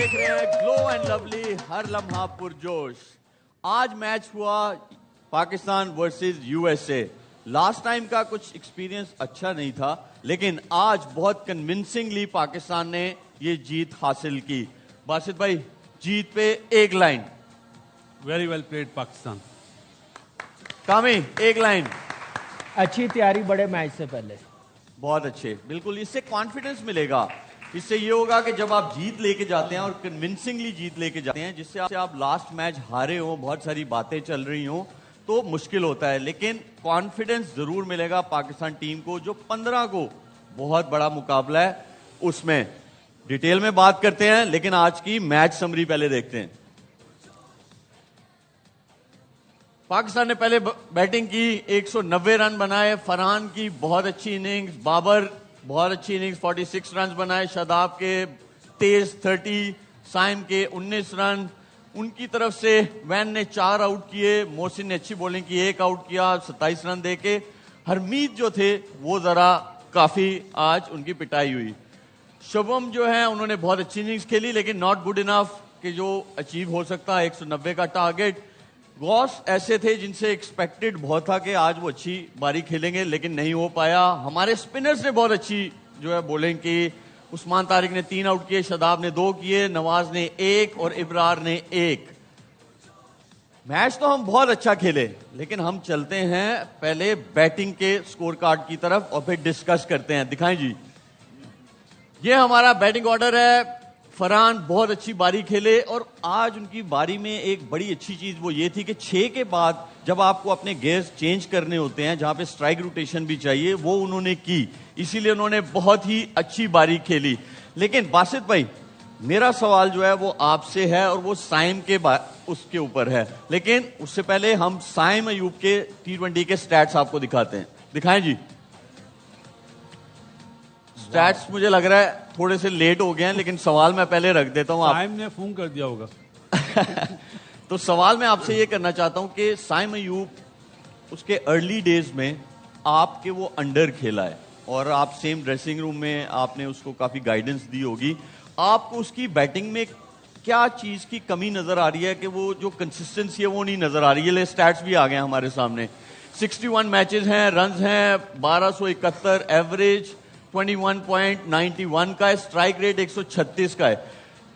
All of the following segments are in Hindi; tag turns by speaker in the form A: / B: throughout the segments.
A: देख रहे हैं ग्लो एंड लवली, हर लम्हा पुरजोश। आज मैच हुआ Pakistan versus USA. Last time का कुछ एक्सपीरियंस अच्छा नहीं था, लेकिन आज बहुत कन्विंसिंगली पाकिस्तान ने ये जीत हासिल की। बासित भाई, जीत पे एक line.
B: Very well played Pakistan.
A: कामी, एक लाइन।
C: अच्छी तैयारी बड़े मैच से पहले।
A: बहुत अच्छे, बिल्कुल। इससे कॉन्फिडेंस मिलेगा। इससे ये होगा कि जब आप जीत लेके जाते हैं और कन्विंसिंगली जीत लेके जाते हैं, जिससे आप लास्ट मैच हारे हो, बहुत सारी बातें चल रही हो, तो मुश्किल होता है। लेकिन कॉन्फिडेंस जरूर मिलेगा पाकिस्तान टीम को, जो 15 को बहुत बड़ा मुकाबला है। उसमें डिटेल में बात करते हैं, लेकिन आज की मैच समरी पहले देखते हैं। पाकिस्तान ने पहले बैटिंग की, 190 रन बनाए। फरहान की बहुत अच्छी इनिंग्स, बाबर बहुत अच्छी इनिंग्स, 46 रन बनाए। शादाब के तेज 30, साइम के 19 रन। उनकी तरफ से वैन ने 4 आउट किए, मोहसिन ने अच्छी बॉलिंग की, 1 आउट किया 27 रन देके। हरमीत जो थे वो जरा काफी आज उनकी पिटाई हुई। शुभम जो है उन्होंने बहुत अच्छी इनिंग्स खेली, लेकिन नॉट गुड इनफ कि जो अचीव हो सकता है 190 का टारगेट। गॉस ऐसे थे जिनसे एक्सपेक्टेड बहुत था कि आज वो अच्छी बारी खेलेंगे, लेकिन नहीं हो पाया। हमारे स्पिनर्स ने बहुत अच्छी जो है बॉलिंग की। उस्मान तारिक ने 3 आउट किए, शादाब ने 2 किए, नवाज ने 1 और इब्रार ने 1। मैच तो हम बहुत अच्छा खेले, लेकिन हम चलते हैं पहले बैटिंग के स्कोर कार्ड की तरफ और फिर डिस्कस करते हैं। दिखाएं जी, ये हमारा बैटिंग ऑर्डर है। फरहान बहुत अच्छी बारी खेले, और आज उनकी बारी में एक बड़ी अच्छी चीज वो ये थी कि 6 के बाद जब आपको अपने गेयर्स चेंज करने होते हैं, जहां पे स्ट्राइक रोटेशन भी चाहिए, वो उन्होंने की। इसीलिए उन्होंने बहुत ही अच्छी बारी खेली। लेकिन बासित भाई, मेरा सवाल जो है वो आपसे है, और वो साइम के उसके ऊपर है। लेकिन उससे पहले हम साइम अयूब के T20 के स्टैट्स आपको दिखाते हैं। दिखाएं जी। स्टैट्स मुझे लग रहा है थोड़े से लेट हो गए हैं, लेकिन सवाल मैं पहले रख देता हूं।
B: साइम ने फोन कर दिया होगा।
A: तो सवाल मैं आपसे ये करना चाहता हूं कि साइम अयूब उसके अर्ली डेज में आपके वो अंडर खेला है, और आप सेम ड्रेसिंग रूम में आपने उसको काफी गाइडेंस दी होगी। आपको उसकी बैटिंग में क्या चीज की कमी नजर आ रही है कि वो जो कंसिस्टेंसी है वो नहीं नजर आ रही है? स्टैट्स भी आ गए हमारे सामने। 61 मैचेस हैं, रन हैं 1271, एवरेज 21.91 का है, स्ट्राइक रेट 136 का है।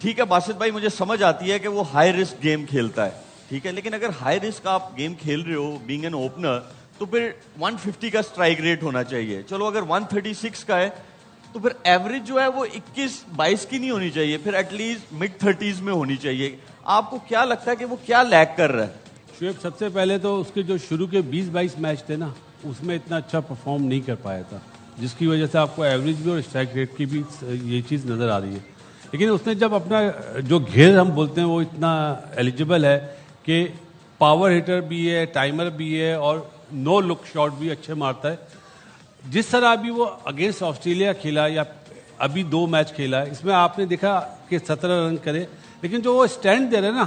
A: ठीक है बासित भाई, मुझे समझ आती है कि वो हाई रिस्क गेम खेलता है, ठीक है, लेकिन अगर हाई रिस्क आप गेम खेल रहे हो बीइंग एन ओपनर, तो फिर 150 का स्ट्राइक रेट होना चाहिए। चलो अगर 136 का है, तो फिर एवरेज जो है वो 21-22 की नहीं होनी चाहिए, फिर एटलीस्ट मिड 30s में होनी चाहिए। आपको क्या लगता है कि वो क्या लैग कर रहा है?
B: शुएब, सबसे पहले तो उसके जो शुरू के 20-22 मैच थे ना, उसमें इतना अच्छा परफॉर्म नहीं कर पाया था, जिसकी वजह से आपको एवरेज भी और स्ट्राइक रेट की भी ये चीज़ नज़र आ रही है। लेकिन उसने जब अपना जो घेर हम बोलते हैं वो इतना एलिजिबल है कि पावर हिटर भी है, टाइमर भी है, और नो लुक शॉट भी अच्छे मारता है। जिस तरह अभी वो अगेंस्ट ऑस्ट्रेलिया खेला या अभी 2 मैच खेला है, इसमें आपने देखा कि 17 रन करे, लेकिन जो वो स्टैंड दे रहे हैं ना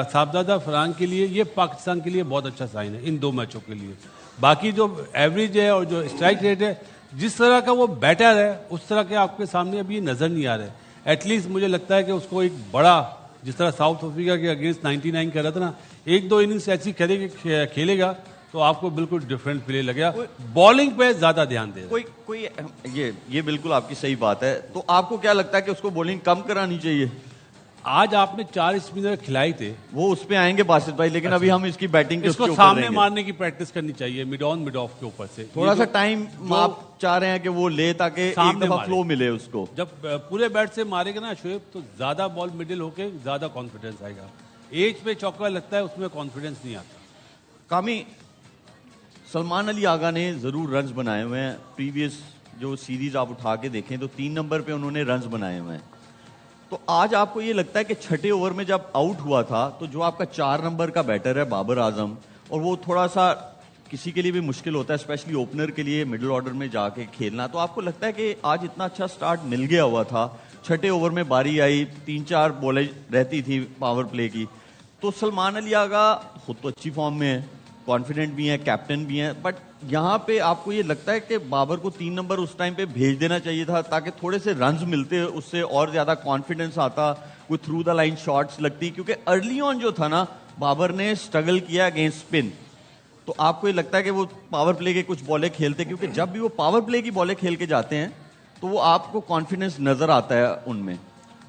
B: साहबजादा फरहान के लिए, ये पाकिस्तान के लिए बहुत अच्छा साइन है इन 2 मैचों के लिए। बाकी जो एवरेज है और जो स्ट्राइक रेट है, जिस तरह का वो बैटर है उस तरह के आपके सामने अभी नजर नहीं आ रहे। एटलीस्ट मुझे लगता है कि उसको एक बड़ा, जिस तरह साउथ अफ्रीका के अगेंस्ट 99 कर रहा था ना, 1-2 इनिंग्स ऐसी खेलेगा तो आपको बिल्कुल डिफरेंट प्ले लगेगा। बॉलिंग पे ज्यादा ध्यान दे।
A: कोई ये बिल्कुल आपकी सही बात है। तो आपको क्या लगता है कि उसको बॉलिंग कम करानी चाहिए?
B: आज आपने 4 स्पिनर खिलाए थे,
A: वो उस पे आएंगे बासित भाई, लेकिन अभी हम इसकी बैटिंग के
B: इसको सामने मारने की प्रैक्टिस करनी चाहिए, मिड ऑन मिड ऑफ के ऊपर से।
A: थोड़ा सा टाइम आप चाह रहे हैं कि वो ले, ताकि एक दफा फ्लो मिले उसको।
B: जब पूरे बैट से मारेगा ना शुएब, तो ज्यादा बॉल मिडिल होके ज्यादा कॉन्फिडेंस आएगा। एज पे चौका लगता है, उसमें कॉन्फिडेंस नहीं आता।
A: कामी, सलमान अली आगा ने जरूर रन्स बनाए हुए हैं। प्रीवियस जो सीरीज आप उठा के देखें तो 3 नंबर पे उन्होंने रन्स बनाए हुए हैं। तो आज आपको ये लगता है कि 6ठे ओवर में जब आउट हुआ था, तो जो आपका 4 नंबर का बैटर है बाबर आजम, और वो थोड़ा सा किसी के लिए भी मुश्किल होता है, स्पेशली ओपनर के लिए मिडिल ऑर्डर में जाके खेलना, तो आपको लगता है कि आज इतना अच्छा स्टार्ट मिल गया हुआ था, 6ठे ओवर में बारी आई, 3-4 बॉलें रहती थी पावर प्ले की, तो सलमान अली आगा खुद तो अच्छी फॉर्म में है, कॉन्फिडेंट भी हैं, कैप्टन भी हैं, बट यहाँ पे आपको ये लगता है कि बाबर को 3 नंबर उस टाइम पे भेज देना चाहिए था ताकि थोड़े से रन्स मिलते, उससे और ज्यादा कॉन्फिडेंस आता, कोई थ्रू द लाइन शॉट्स लगती, क्योंकि अर्ली ऑन जो था ना बाबर ने स्ट्रगल किया अगेंस्ट स्पिन। तो आपको ये लगता है कि वो पावर प्ले के कुछ बॉलें खेलते, क्योंकि जब भी वो पावर प्ले की बॉलें खेल के जाते हैं तो वो आपको कॉन्फिडेंस नजर आता है उनमें।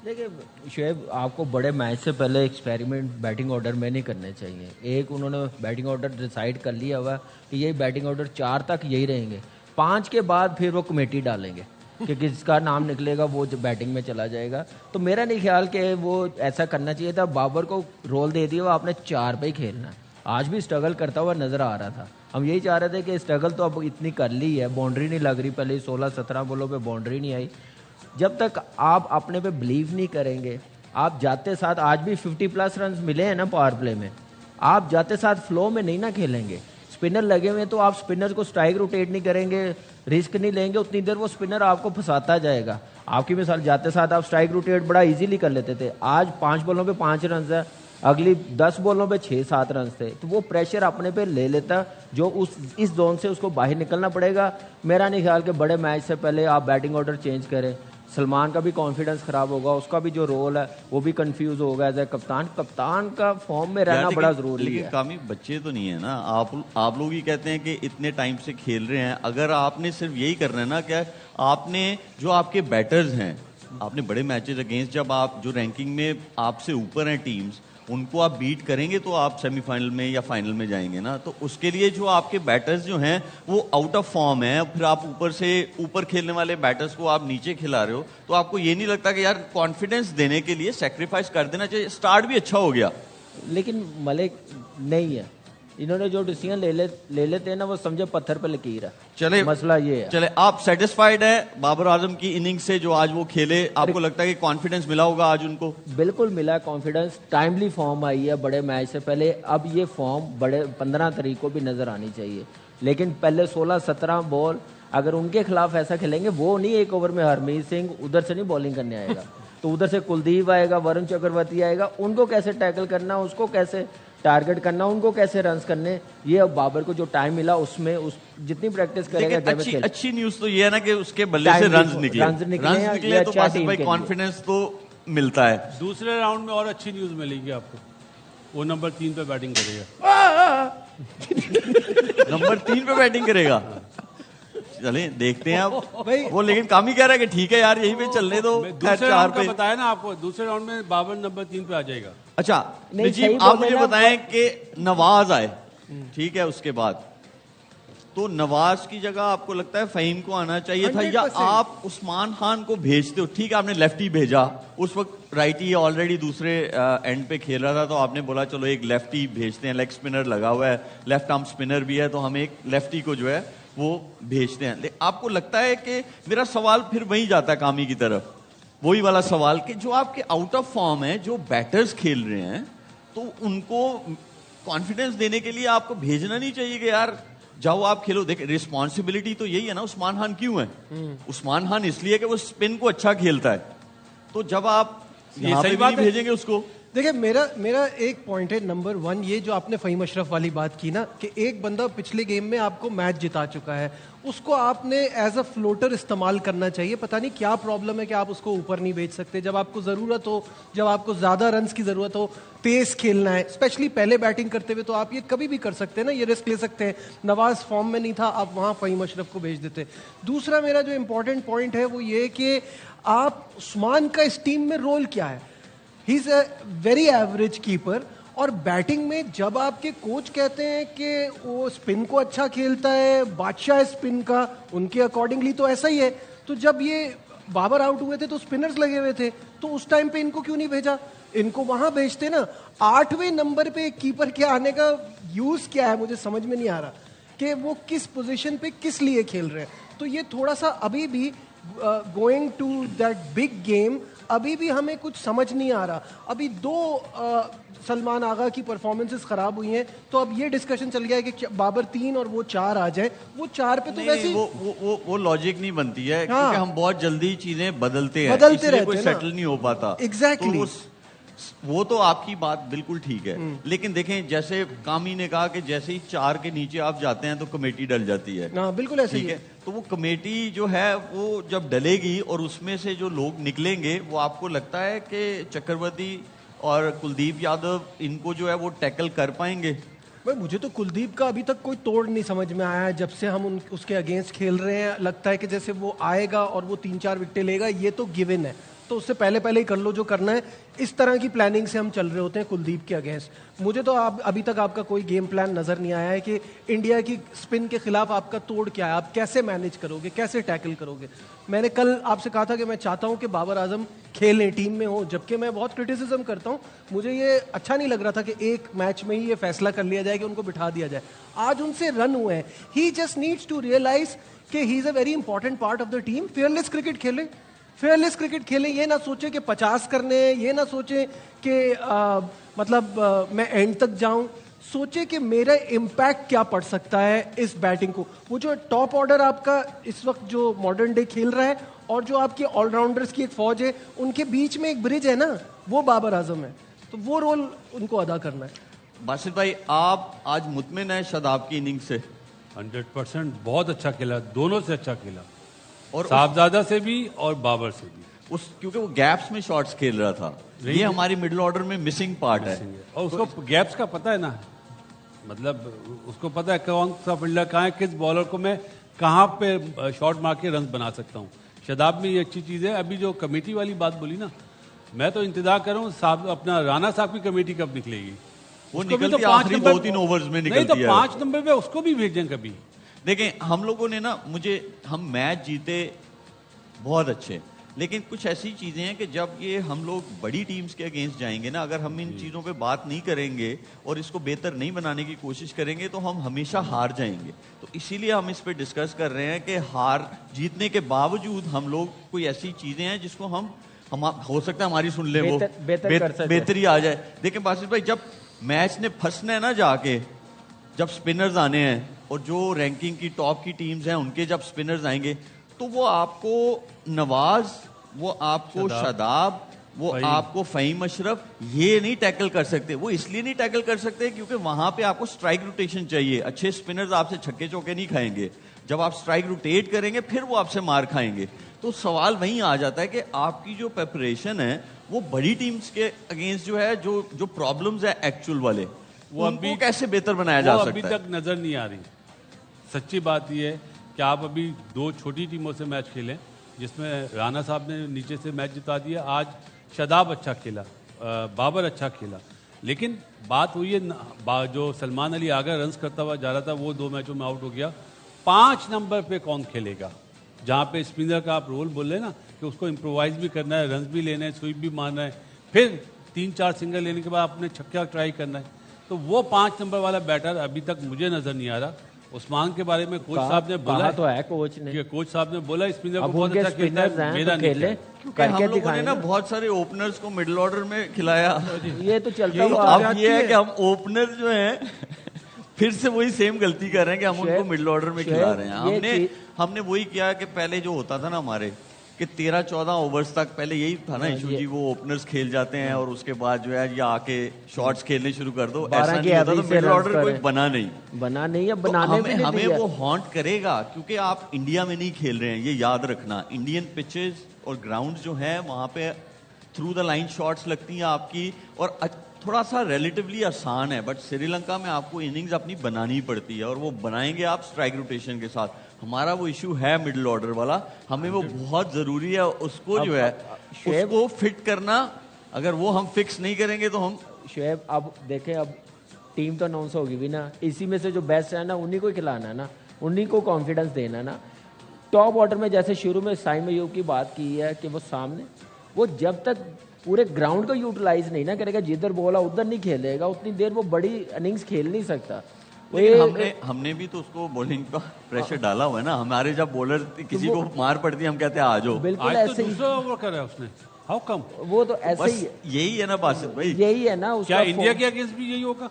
C: देखिए शुएब, आपको बड़े मैच से पहले एक्सपेरिमेंट बैटिंग ऑर्डर में नहीं करने चाहिए। एक उन्होंने बैटिंग ऑर्डर डिसाइड कर लिया हुआ कि यही बैटिंग ऑर्डर 4 तक यही रहेंगे, 5 के बाद फिर वो कमेटी डालेंगे कि किसका नाम निकलेगा वो जो बैटिंग में चला जाएगा। तो मेरा नहीं ख्याल कि वो ऐसा करना चाहिए था। बाबर को रोल दे दिया, वो आपने 4 पे ही खेलना है। आज भी स्ट्रगल करता हुआ नजर आ रहा था। हम यही चाह रहे थे कि स्ट्रगल तो अब इतनी कर ली है, बाउंड्री नहीं लग रही, पहले 16-17 बॉलों पे बाउंड्री नहीं आई। जब तक आप अपने पे बिलीव नहीं करेंगे, आप जाते साथ, आज भी 50+ रन मिले हैं ना पावर प्ले में, आप जाते साथ फ्लो में नहीं ना खेलेंगे। स्पिनर लगे हुए हैं तो आप स्पिनर को स्ट्राइक रोटेट नहीं करेंगे, रिस्क नहीं लेंगे, उतनी देर वो स्पिनर आपको फंसाता जाएगा। आपकी मिसाल जाते साथ आप स्ट्राइक रोटेट बड़ा इजीली कर लेते थे, आज 5 बॉलों पे 5 रन है, अगली 10 बॉलों पे 6-7 रन थे। तो वो प्रेशर अपने पे ले लेता, जो इस जोन से उसको बाहर निकलना पड़ेगा। मेरा नहीं ख्याल कि बड़े मैच से पहले आप बैटिंग ऑर्डर चेंज करें। सलमान का भी कॉन्फिडेंस खराब होगा, उसका भी जो रोल है वो भी कंफ्यूज होगा एज ए कप्तान। कप्तान का फॉर्म में रहना बड़ा जरूरी है।
A: लेकिन कामी बच्चे तो नहीं है ना, आप लोग ही कहते हैं कि इतने टाइम से खेल रहे हैं। अगर आपने सिर्फ यही करना है ना, क्या आपने जो आपके बैटर्स हैं, आपने बड़े मैचेस अगेंस्ट, जब आप जो रैंकिंग में आपसे ऊपर हैं टीम्स, उनको आप बीट करेंगे तो आप सेमीफाइनल में या फाइनल में जाएंगे ना। तो उसके लिए जो आपके बैटर्स जो हैं वो आउट ऑफ फॉर्म है, फिर आप ऊपर से ऊपर खेलने वाले बैटर्स को आप नीचे खिला रहे हो, तो आपको ये नहीं लगता कि यार कॉन्फिडेंस देने के लिए सेक्रीफाइस कर देना चाहिए? स्टार्ट भी अच्छा हो गया,
C: लेकिन मलिक नहीं है। इन्होंने जो डिसीजन ले लेते हैं ना, वो समझे पत्थर पे लकीर है।
A: चले
C: मसला ये है।
A: चले, आप सेटिस्फाइड है बाबर आजम की इनिंग्स से जो आज वो खेले? आपको लगता है कि कॉन्फिडेंस मिला होगा आज उनको?
C: बिल्कुल मिला कॉन्फिडेंस, टाइमली फॉर्म आई है बड़े मैच से पहले। अब ये फॉर्म बड़े 15 तारीख को भी नजर आनी चाहिए, लेकिन पहले 16-17 बॉल अगर उनके खिलाफ ऐसा खेलेंगे, वो नहीं एक ओवर में हरमीत सिंह उधर से नहीं बॉलिंग करने आएगा, तो उधर से कुलदीप आएगा, वरुण चक्रवर्ती आएगा, उनको कैसे टैकल करना, उसको कैसे टारगेट करना, उनको कैसे रन्स करने, ये अब बाबर को जो टाइम मिला उसमें जितनी प्रैक्टिस करेगा।
A: अच्छी न्यूज तो ये है ना कि उसके बल्ले से रन्स निकले तो बासित भाई कॉन्फिडेंस तो मिलता है।
B: दूसरे राउंड में और अच्छी न्यूज मिलेगी आपको, वो नंबर 3 पे बैटिंग करेगा।
A: नंबर 3 पे बैटिंग करेगा, चले देखते हैं अब वो। लेकिन कामी कह रहा है कि ठीक है यार यहीं पे चलने दो।
B: दूसरे राउंड पे बताया ना आपको, दूसरे राउंड में बाबर नंबर 3 पे आ जाएगा।
A: अच्छा नजीब, आप मुझे बताएं कि नवाज आए, ठीक है, उसके बाद तो नवाज की जगह आपको लगता है फहीम को आना चाहिए था, या आप उस्मान खान को भेजते हो? ठीक है, आपने लेफ्टी भेजा, उस वक्त राइटी ऑलरेडी दूसरे एंड पे खेल रहा था, तो आपने बोला चलो एक लेफ्टी भेजते हैं, लेग स्पिनर लगा हुआ है, लेफ्ट आर्म स्पिनर भी है, तो हम एक लेफ्टी को जो है वो भेजते हैं। आपको लगता है कि मेरा सवाल फिर वही जाता है कामी की तरफ, वही वाला सवाल कि जो आपके आउट ऑफ फॉर्म है, जो बैटर्स खेल रहे हैं, तो उनको कॉन्फिडेंस देने के लिए आपको भेजना नहीं चाहिए कि यार जाओ आप खेलो? देखिए रिस्पॉन्सिबिलिटी तो यही है ना। उस्मान खान क्यों है? उस्मान खान इसलिए कि वो स्पिन को अच्छा खेलता है, तो जब आप ये सही बात भेजेंगे उसको।
D: देखिए मेरा एक पॉइंट है, नंबर 1 ये जो आपने फहीम अशरफ वाली बात की ना, कि एक बंदा पिछले गेम में आपको मैच जिता चुका है, उसको आपने एज अ फ्लोटर इस्तेमाल करना चाहिए। पता नहीं क्या प्रॉब्लम है कि आप उसको ऊपर नहीं भेज सकते जब आपको ज़रूरत हो, जब आपको ज़्यादा रन्स की ज़रूरत हो, तेज खेलना है, स्पेशली पहले बैटिंग करते हुए, तो आप ये कभी भी कर सकते हैं ना, ये रिस्क ले सकते हैं। नवाज फॉर्म में नहीं था, आप वहाँ फहीम अशरफ को भेज देते। दूसरा मेरा जो इंपॉर्टेंट पॉइंट है वो ये कि आप उस्मान का इस टीम में रोल क्या है? ही is a very average keeper, और बैटिंग में जब आपके कोच कहते हैं कि वो स्पिन को अच्छा खेलता है, बादशाह स्पिन का, उनके अकॉर्डिंगली तो ऐसा ही है। तो जब ये बाबर आउट हुए थे तो स्पिनर्स लगे हुए थे, तो उस टाइम पे इनको क्यों नहीं भेजा? इनको वहां भेजते ना। 8वें नंबर पे कीपर के आने का यूज क्या है, मुझे समझ में नहीं आ रहा कि वो किस पोजीशन पे किस लिए खेल रहे हैं। तो ये थोड़ा सा अभी भी going to that big game, अभी भी हमें कुछ समझ नहीं आ रहा। अभी 2 सलमान आगा की परफॉर्मेंसेस खराब हुई हैं, तो अब ये डिस्कशन चल गया है कि बाबर 3 और वो 4 आ जाए। वो 4 पे तो वैसे
A: वो लॉजिक नहीं बनती है। हाँ, क्योंकि हम बहुत जल्दी चीजें बदलते
D: रहते
A: कोई सेटल नहीं हो पाता।
D: एग्जैक्टली।
A: तो वो तो आपकी बात बिल्कुल ठीक है, लेकिन देखें जैसे कामी ने कहा कि जैसे ही 4 के नीचे आप जाते हैं तो कमेटी डल जाती है।
D: हाँ बिल्कुल ऐसे ही
A: ठीक है, तो वो कमेटी जो है वो जब डलेगी और उसमें से जो लोग निकलेंगे, वो आपको लगता है कि चक्रवर्ती और कुलदीप यादव इनको जो है वो टैकल कर पाएंगे?
D: भाई मुझे तो कुलदीप का अभी तक कोई तोड़ नहीं समझ में आया है। जब से हम उसके अगेंस्ट खेल रहे हैं लगता है कि जैसे वो आएगा और वो 3-4 विकेटें लेगा, ये तो गिवन है, तो उससे पहले पहले ही कर लो जो करना है। इस तरह की प्लानिंग से हम चल रहे होते हैं कुलदीप के अगेंस्ट। मुझे तो अभी तक आपका कोई गेम प्लान नजर नहीं आया है कि इंडिया की स्पिन के खिलाफ आपका तोड़ क्या है, आप कैसे मैनेज करोगे, कैसे टैकल करोगे। मैंने कल आपसे कहा था कि मैं चाहता हूं कि बाबर आजम खेलें, टीम में हो, जबकि मैं बहुत क्रिटिसिज्म करता हूं। मुझे ये अच्छा नहीं लग रहा था कि एक मैच में ही ये फैसला कर लिया जाए कि उनको बिठा दिया जाए। आज उनसे रन हुए हैं, ही जस्ट नीड्स टू रियलाइज कि ही is a very important part of the team. Fearless cricket खेले, फेयरलेस क्रिकेट खेलें। ये ना सोचे कि 50 करने हैं, ये ना सोचे कि मैं एंड तक जाऊं। सोचे कि मेरा इम्पैक्ट क्या पड़ सकता है इस बैटिंग को। वो जो टॉप ऑर्डर आपका इस वक्त जो मॉडर्न डे खेल रहा है और जो आपके ऑलराउंडर्स की एक फौज है, उनके बीच में एक ब्रिज है ना, वो बाबर आजम है। तो वो रोल उनको अदा करना है।
A: बासित भाई, आप आज मुतमिन है शादाब की इनिंग से?
B: 100% बहुत अच्छा खेला, दोनों से अच्छा खेला,
A: और
B: साहबजादा से भी और बाबर से भी।
A: क्योंकि वो गैप्स में शॉट्स खेल रहा था, ये हमारी मिडिल ऑर्डर में मिसिंग पार्ट है।
B: और उसको गैप्स का पता है ना, मतलब उसको पता है कौन सा फील्डर कहाँ है, किस बॉलर को मैं कहाँ पे शॉट मार के रन बना सकता हूँ। शादाब में ये अच्छी चीज़ है। अभी जो कमेटी वाली बात बोली ना, मैं तो इंतजार कर रहा हूँ साहब, अपना राणा साहब की कमेटी कब निकलेगी।
A: वो
B: उसको भी
A: निकलती
B: तो
A: आखिरी
B: 5
A: 2-3 ओवर्स में
B: नहीं
A: निकलती
B: तो
A: है।
B: 5 नंबर पे उसको भी भेजें कभी।
A: देखें, हम लोगों ने ना, हम मैच जीते बहुत अच्छे, लेकिन कुछ ऐसी चीजें हैं कि जब ये हम लोग बड़ी टीम्स के अगेंस्ट जाएंगे ना, अगर हम इन चीजों पे बात नहीं करेंगे और इसको बेहतर नहीं बनाने की कोशिश करेंगे तो हम हमेशा हार जाएंगे। तो इसीलिए हम इस पे डिस्कस कर रहे हैं कि हार जीतने के बावजूद हम लोग कोई ऐसी चीजें हैं जिसको हम हो सकता है हमारी सुन ले, वो बेहतरी आ जाए। देखिए बासित भाई, जब मैच ने फंसना है ना जाके, जब स्पिनर्स आने हैं और जो रैंकिंग की टॉप की टीम्स हैं उनके जब स्पिनर्स आएंगे, तो वो आपको नवाज, वो आपको शादाब, वो आपको फहीम अशरफ ये नहीं टैकल कर सकते। वो इसलिए नहीं टैकल कर सकते क्योंकि वहां पे आपको स्ट्राइक रोटेशन चाहिए। अच्छे स्पिनर्स आपसे छक्के चौके नहीं खाएंगे। जब आप स्ट्राइक रोटेट करेंगे फिर वो आपसे मार खाएंगे। तो सवाल वहीं आ जाता है कि आपकी जो प्रिपरेशन है वो बड़ी टीम्स के अगेंस्ट जो है, जो प्रॉब्लम्स है एक्चुअल वाले, वो उनको कैसे बेहतर बनाया जा सकता है,
B: अभी तक नजर नहीं आ रही। सच्ची बात यह है कि आप अभी 2 छोटी टीमों से मैच खेलें जिसमें राणा साहब ने नीचे से मैच जिता दिया। आज शादाब अच्छा खेला, बाबर अच्छा खेला, लेकिन बात हुई है जो सलमान अली आगे रन्स करता हुआ जा रहा था वो 2 मैचों में आउट हो गया। 5 नंबर पे कौन खेलेगा, जहाँ पे स्पिनर का आप रोल बोल रहे हैं ना कि उसको इम्प्रोवाइज भी करना है, रन्स भी लेने हैं, स्वीप भी मारना है, फिर 3-4 सिंगल लेने के बाद आपने छक्का ट्राई करना है। तो वो 5 नंबर वाला बैटर अभी तक मुझे नजर नहीं आ रहा। उस्मान के बारे में कोच साहब ने बोला
C: तो है, कोच ने,
B: कोच साहब ने बोला स्पिनर को बहुत अच्छा खेलता है, मेरा नहीं खेले,
A: क्योंकि हम लोगों ने ना बहुत सारे ओपनर्स को मिडिल ऑर्डर में खिलाया।
C: ये तो चलता हुआ।
A: अब ये है कि हम ओपनर जो हैं फिर से वही सेम गलती कर रहे हैं कि हम उनको मिडिल ऑर्डर में खिला रहे हैं। हमने वही किया कि पहले जो होता था ना हमारे कि 13-14 ओवर्स तक पहले यही था ना इशू जी, वो ओपनर्स खेल जाते हैं और उसके बाद जो है ये आके शॉट्स खेलने शुरू कर दो। ऐसा नहीं होता, तो मिडिल ऑर्डर कोई बना नहीं है, बनाने तो हमें वो हॉन्ट करेगा क्योंकि आप इंडिया में नहीं खेल रहे हैं, ये याद रखना। इंडियन पिचेस और ग्राउंड जो है वहां पे थ्रू द लाइन शॉट्स लगती हैं आपकी और थोड़ा सा रिलेटिवली आसान है, बट श्रीलंका में आपको इनिंग्स अपनी बनानी पड़ती है और वो बनाएंगे आप स्ट्राइक रोटेशन के साथ। हमारा वो इशू है मिडिल ऑर्डर वाला, हमें वो बहुत जरूरी है, उसको जो है उसको फिट करना। अगर वो हम फिक्स नहीं करेंगे तो हम
C: शुएब, अब देखें, अब टीम तो अनाउंस होगी भी ना, इसी में से जो बेस्ट है ना उन्हीं को ही खिलाना है ना, उन्हीं को कॉन्फिडेंस देना है ना। टॉप ऑर्डर में जैसे शुरू में साइम अयूब की बात की है कि वो सामने, वो जब तक पूरे ग्राउंड को यूटिलाइज नहीं ना करेगा, जिधर बोला उधर नहीं खेलेगा, उतनी देर वो बड़ी इनिंग्स खेल नहीं सकता।
A: हमने भी तो उसको बॉलिंग का प्रेशर डाला हुआ है ना। हमारे जब बॉलर किसी को मार पड़ती है हम कहते हैं आ जाओ।
C: बिल्कुल ऐसे ही
B: दूसरा ओवर करा उसने, हाउ कम?
C: वो तो ऐसे ही,
A: यही है ना बासित भाई,
C: यही है ना।
B: क्या इंडिया के अगेंस्ट भी यही होगा?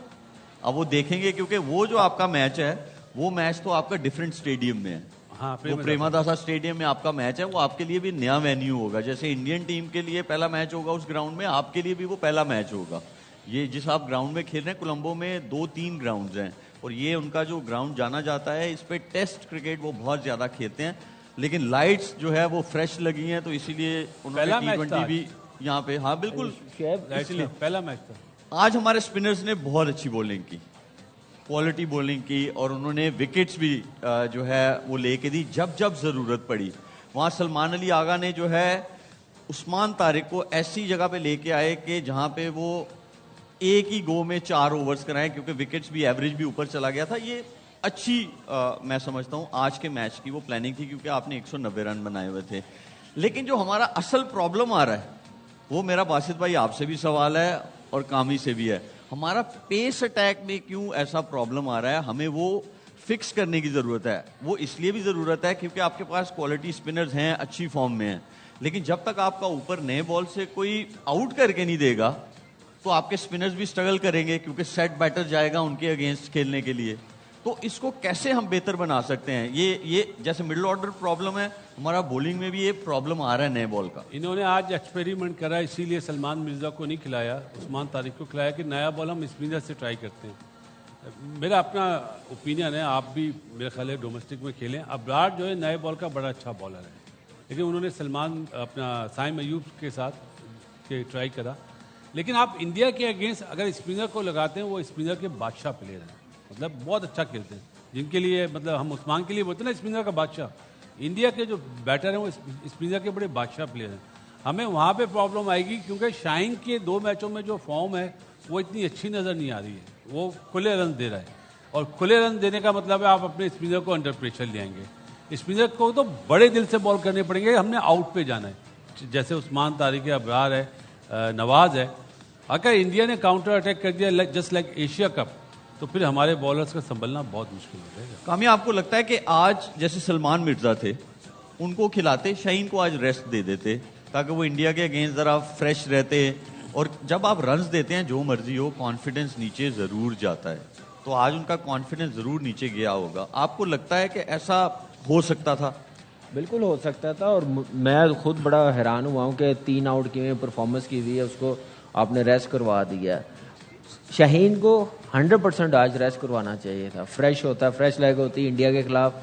A: अब वो देखेंगे क्योंकि वो जो आपका मैच है वो मैच तो आपका डिफरेंट स्टेडियम में है।
B: हाँ,
A: वो प्रेमादासा स्टेडियम में आपका मैच है, वो आपके लिए भी नया वेन्यू होगा। जैसे इंडियन टीम के लिए पहला मैच होगा उस ग्राउंड में, आपके लिए भी वो पहला मैच होगा। ये जिस आप ग्राउंड में खेल रहे हैं, कोलंबो में 2-3 ग्राउंड्स हैं और ये उनका जो ग्राउंड जाना जाता है, इस पे टेस्ट क्रिकेट वो बहुत ज्यादा खेलते हैं। लेकिन लाइट्स जो है वो फ्रेश लगी हैं, तो इसीलिए
B: पहला
A: उन्होंने
B: मैच था
A: T20 भी यहाँ पे, हाँ बिल्कुल
B: इसलिए पहला मैच था।
A: आज हमारे स्पिनर्स ने बहुत अच्छी बॉलिंग की, क्वालिटी बॉलिंग की, और उन्होंने विकेट्स भी जो है वो लेके दी जब जब जरूरत पड़ी। वहाँ सलमान अली आगा ने जो है उस्मान तारिक को ऐसी जगह पे लेके आए कि जहाँ पे वो एक ही गो में 4 ओवर्स कराएं, क्योंकि विकेट्स भी एवरेज भी ऊपर चला गया था। ये अच्छी मैं समझता हूँ आज के मैच की वो प्लानिंग थी, क्योंकि आपने 190 रन बनाए हुए थे। लेकिन जो हमारा असल प्रॉब्लम आ रहा है, वो मेरा बासित भाई आपसे भी सवाल है और कामी से भी है, हमारा पेस अटैक में क्यों ऐसा प्रॉब्लम आ रहा है? हमें वो फिक्स करने की जरूरत है। वो इसलिए भी जरूरत है क्योंकि आपके पास क्वालिटी स्पिनर्स हैं, अच्छी फॉर्म में हैं, लेकिन जब तक आपका ऊपर नए बॉल से कोई आउट करके नहीं देगा तो आपके स्पिनर्स भी स्ट्रगल करेंगे, क्योंकि सेट बैटर जाएगा उनके अगेंस्ट खेलने के लिए। तो इसको कैसे हम बेहतर बना सकते हैं? ये जैसे मिडिल ऑर्डर प्रॉब्लम है, हमारा बॉलिंग में भी ये प्रॉब्लम आ रहा है नए बॉल का।
B: इन्होंने आज एक्सपेरिमेंट करा, इसीलिए सलमान मिर्जा को नहीं खिलाया, उस्मान तारिक को खिलाया कि नया बॉल हम स्पिनर से ट्राई करते हैं। मेरा अपना ओपिनियन है, आप भी मेरे ख्याल है डोमेस्टिक में खेलें। अब्रार जो है नए बॉल का बड़ा अच्छा बॉलर है, लेकिन उन्होंने सलमान अपना साइम अयूब के साथ के ट्राई करा। लेकिन आप इंडिया के अगेंस्ट अगर स्पिनर को लगाते हैं, वो स्पिनर के बादशाह प्लेयर हैं, मतलब बहुत अच्छा खेलते हैं, जिनके लिए मतलब हम उस्मान के लिए बोलते हैं ना स्पिनर का बादशाह। इंडिया के जो बैटर हैं वो स्पिनर के बड़े बादशाह प्लेयर हैं। हमें वहाँ पे प्रॉब्लम आएगी, क्योंकि शाहीन के 2 मैचों में जो फॉर्म है वो इतनी अच्छी नज़र नहीं आ रही है। वो खुले रन दे रहा है, और खुले रन देने का मतलब है आप अपने स्पिनर को अंडर प्रेशर ले आएंगे। स्पिनर को तो बड़े दिल से बॉल करने पड़ेंगे, हमने आउट पे जाना है। जैसे उस्मान तारिक है, अब्रार है, नवाज है। अगर इंडिया ने काउंटर अटैक कर दिया जस्ट लाइक एशिया कप, तो फिर हमारे बॉलर्स का संभलना बहुत मुश्किल हो जाएगा।
A: कामिया, आपको लगता है कि आज जैसे सलमान मिर्जा थे, उनको खिलाते, शाहीन को आज रेस्ट दे देते, ताकि वो इंडिया के अगेंस्ट जरा फ्रेश रहते? और जब आप रन्स देते हैं, जो मर्जी हो, कॉन्फिडेंस नीचे जरूर जाता है, तो आज उनका कॉन्फिडेंस जरूर नीचे गया होगा। आपको लगता है कि ऐसा हो सकता था?
C: बिल्कुल हो सकता था, और मैं खुद बड़ा हैरान हुआ हूँ कि 3 आउट की परफॉर्मेंस की हुई है, उसको आपने रेस्ट करवा दिया। शाहीन को 100% आज रेस्ट करवाना चाहिए था। फ्रेश होता, फ्रेश लेग होती, इंडिया के खिलाफ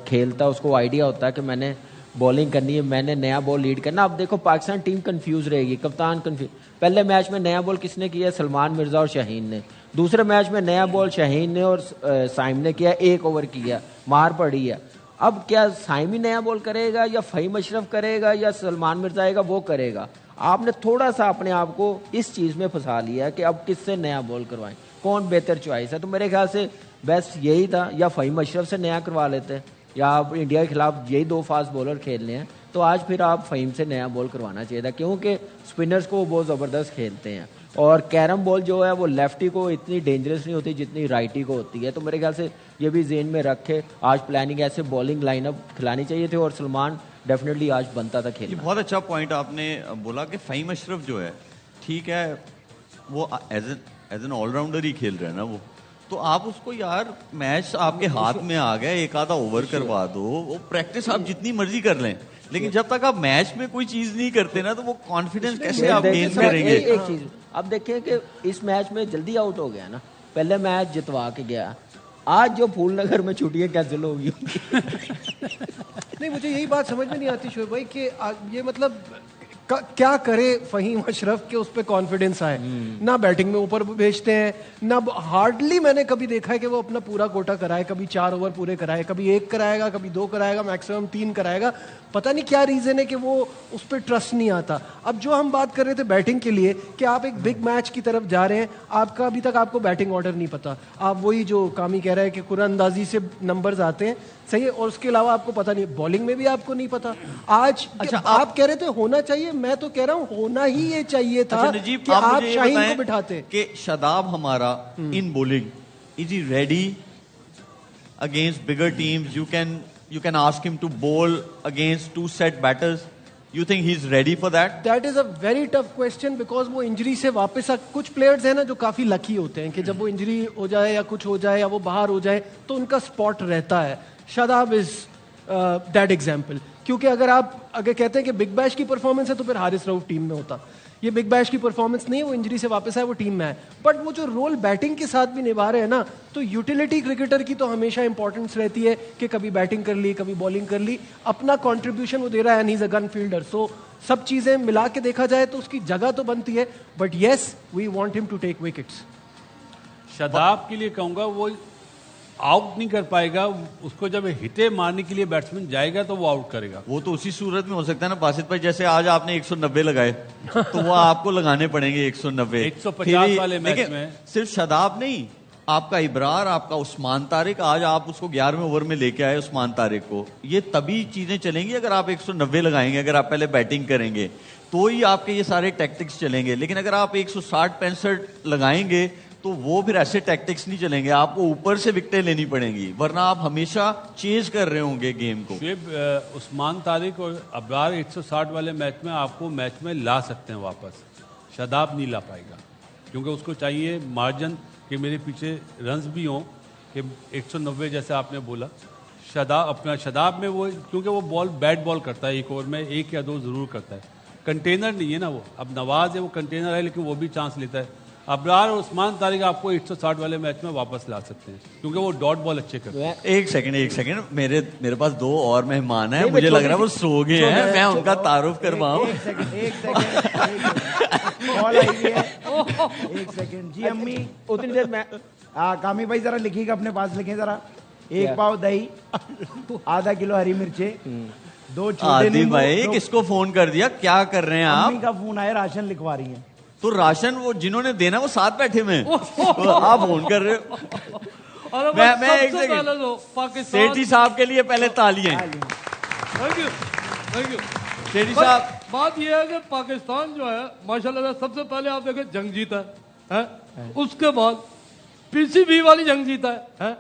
C: खेलता, उसको आइडिया होता कि मैंने बॉलिंग करनी है, मैंने नया बॉल लीड करना। अब देखो पाकिस्तान टीम कंफ्यूज रहेगी, कप्तान कंफ्यूज। पहले मैच में नया बॉल किसने किया? सलमान मिर्जा और शाहीन ने। दूसरे मैच में नया बॉल शाहीन ने और साइम ने किया, 1 ओवर किया, मार पड़ी है। अब क्या साइम ही नया बॉल करेगा, या फ़हीम अशरफ करेगा, या सलमान मिर्जा आएगा वो करेगा? आपने थोड़ा सा अपने आप को इस चीज़ में फंसा लिया कि अब किससे नया बॉल करवाएं, कौन बेहतर चॉइस है। तो मेरे ख्याल से बेस्ट यही था, या फ़हीम अशरफ से नया करवा लेते, या आप इंडिया के खिलाफ यही 2 फास्ट बॉलर खेलने हैं, तो आज फिर आप फ़हीम से नया बॉल करवाना चाहिए था, क्योंकि स्पिनर्स को वो बहुत ज़बरदस्त खेलते हैं। और कैरम बॉल जो है वो लेफ्टी को इतनी डेंजरस नहीं होती जितनी राइटी को होती है। तो मेरे ख्याल से ये भी जेहन में रखे, आज प्लानिंग ऐसे बॉलिंग लाइनअप खिलानी चाहिए थे, और सलमान डेफिनेटली आज बनता था खेलना।
A: बहुत अच्छा पॉइंट आपने बोला कि फ़हीम अशरफ जो है, ठीक है, वो एज एन ऑलराउंडर ही खेल रहे हैं ना वो, तो आप उसको यार मैच आपके हाथ में आ गया, एक आधा ओवर करवा दो, वो प्रैक्टिस आप जितनी मर्जी कर लें, लेकिन जब तक आप मैच में कोई चीज नहीं करते ना, तो वो कॉन्फिडेंस कैसे आप गेन करेंगे?
C: एक चीज अब देखिए कि इस मैच में जल्दी आउट हो गया ना, पहले मैच जितवा के गया, आज जो फूलनगर में छुट्टियां कैंसिल होगी
D: नहीं, मुझे यही बात समझ में नहीं आती शोएब भाई कि ये मतलब क्या करे फ़हीम अशरफ के उस पर कॉन्फिडेंस आए। ना बैटिंग में ऊपर भेजते हैं, ना हार्डली मैंने कभी देखा है कि वो अपना पूरा कोटा कराए। कभी 4 ओवर पूरे कराए, कभी 1 कराएगा, कभी 2 कराएगा, मैक्सिमम 3 कराएगा। पता नहीं क्या रीज़न है कि वो उस पर ट्रस्ट नहीं आता। अब जो हम बात कर रहे थे बैटिंग के लिए कि आप एक बिग मैच की तरफ जा रहे हैं, आपका अभी तक आपको बैटिंग ऑर्डर नहीं पता, आप वही जो कामी कह रहा है कि कुरानंदाजी से नंबर्स आते हैं, सही है, और उसके अलावा आपको पता नहीं, बॉलिंग में भी आपको नहीं पता। आज अच्छा आप कह रहे थे होना चाहिए, मैं तो कह रहा हूं होना ही ये चाहिए था।
A: अच्छा नजीब,
D: कि आप शाहीन को बिठाते
A: कि शादाब हमारा in bowling, is he ready against bigger teams? You can ask him to bowl against 2 set batters. You think he's ready for that?
D: That is a very tough question because वो इंजरी से वापस कुछ प्लेयर्स हैं ना जो काफी लकी होते हैं कि जब वो इंजरी हो जाए या कुछ हो जाए या वो बाहर हो जाए तो उनका स्पॉट रहता है। शादाब इज दैट एग्जाम्पल, क्योंकि अगर कहते हैं कि बिग बैश की परफॉर्मेंस है तो फिर हारिस रऊफ टीम में होता। ये बिग बैश की परफॉर्मेंस नहीं है, वो इंजरी से वापस आया, वो टीम में है, बट वो जो रोल बैटिंग के साथ भी निभा रहे हैं ना, तो यूटिलिटी क्रिकेटर की तो हमेशा इंपॉर्टेंस रहती है कि कभी बैटिंग कर ली, कभी बॉलिंग कर ली, अपना कंट्रीब्यूशन वो दे रहा है, and he is a gun fielder. So सब चीजें मिला के देखा जाए तो उसकी जगह तो बनती है, but yes we want him to take wickets.
B: Shadab के लिए कहूंगा वो आउट नहीं कर पाएगा, उसको जब हिटे मारने के लिए बैट्समैन जाएगा तो वो आउट करेगा।
A: वो तो उसी सूरत में हो सकता है ना बासित भाई, जैसे आज आपने 190 लगाए तो वो आपको लगाने पड़ेंगे 190।
B: 150 वाले मैच में
A: सिर्फ शादाब नहीं, आपका इब्रार, आपका उस्मान तारिक, आज आप उसको 11वें ओवर में लेके आए उस्मान तारिक को, ये तभी चीजें चलेंगी अगर आप 190 लगाएंगे, अगर आप पहले बैटिंग करेंगे तो ही आपके ये सारे टैक्टिक्स चलेंगे। लेकिन अगर आप 160-65 लगाएंगे तो वो फिर ऐसे टैक्टिक्स नहीं चलेंगे, आपको ऊपर से विकेटें लेनी पड़ेंगी, वरना आप हमेशा चेज कर रहे होंगे गेम को।
B: उस्मान तारिक और अब्रार 160 वाले मैच में आपको मैच में ला सकते हैं वापस, शादाब नहीं ला पाएगा, क्योंकि उसको चाहिए मार्जिन कि मेरे पीछे रन्स भी हों, कि 190 जैसे आपने बोला। शादाब में वो, क्योंकि वो बॉल बैट बॉल करता है, एक ओवर में 1 या 2 जरूर करता है, कंटेनर नहीं है ना वो। अब नवाज है वो कंटेनर है, लेकिन वो भी चांस लेता है। अब्रार और उस्मान तारिक आपको 160 वाले मैच में वापस ला सकते हैं, क्योंकि वो डॉट बॉल अच्छे करते हैं।
A: एक सेकंड, मेरे पास 2 और मेहमान हैं, मुझे लग रहा है वो सो गए हैं, मैं उनका तारुफ करवाऊं।
E: एक सेकंड जी अम्मी, उतनी देर में कामी भाई जरा लिखिएगा, अपने पास लिखें जरा। 1 पाव दही, आधा किलो हरी मिर्चें, 2 छोटे
A: आदि
E: नींबू।
A: भाई किसको फोन कर दिया, क्या कर रहे हैं
E: अम्मी
A: आप?
E: का फोन आया, राशन लिखवा रही हैं।
A: तो राशन वो जिन्होंने देना वो साथ बैठे में तो आप फोन कर रहे हो। मैं एक सेकंड, सेठी साहब के लिए पहले तालियां।
F: Thank you.
A: सेठी साहब,
F: बात यह है कि पाकिस्तान जो है माशाल्लाह सबसे पहले आप देखें जंग जीता है? उसके बाद पीसीबी वाली जंग जीता है?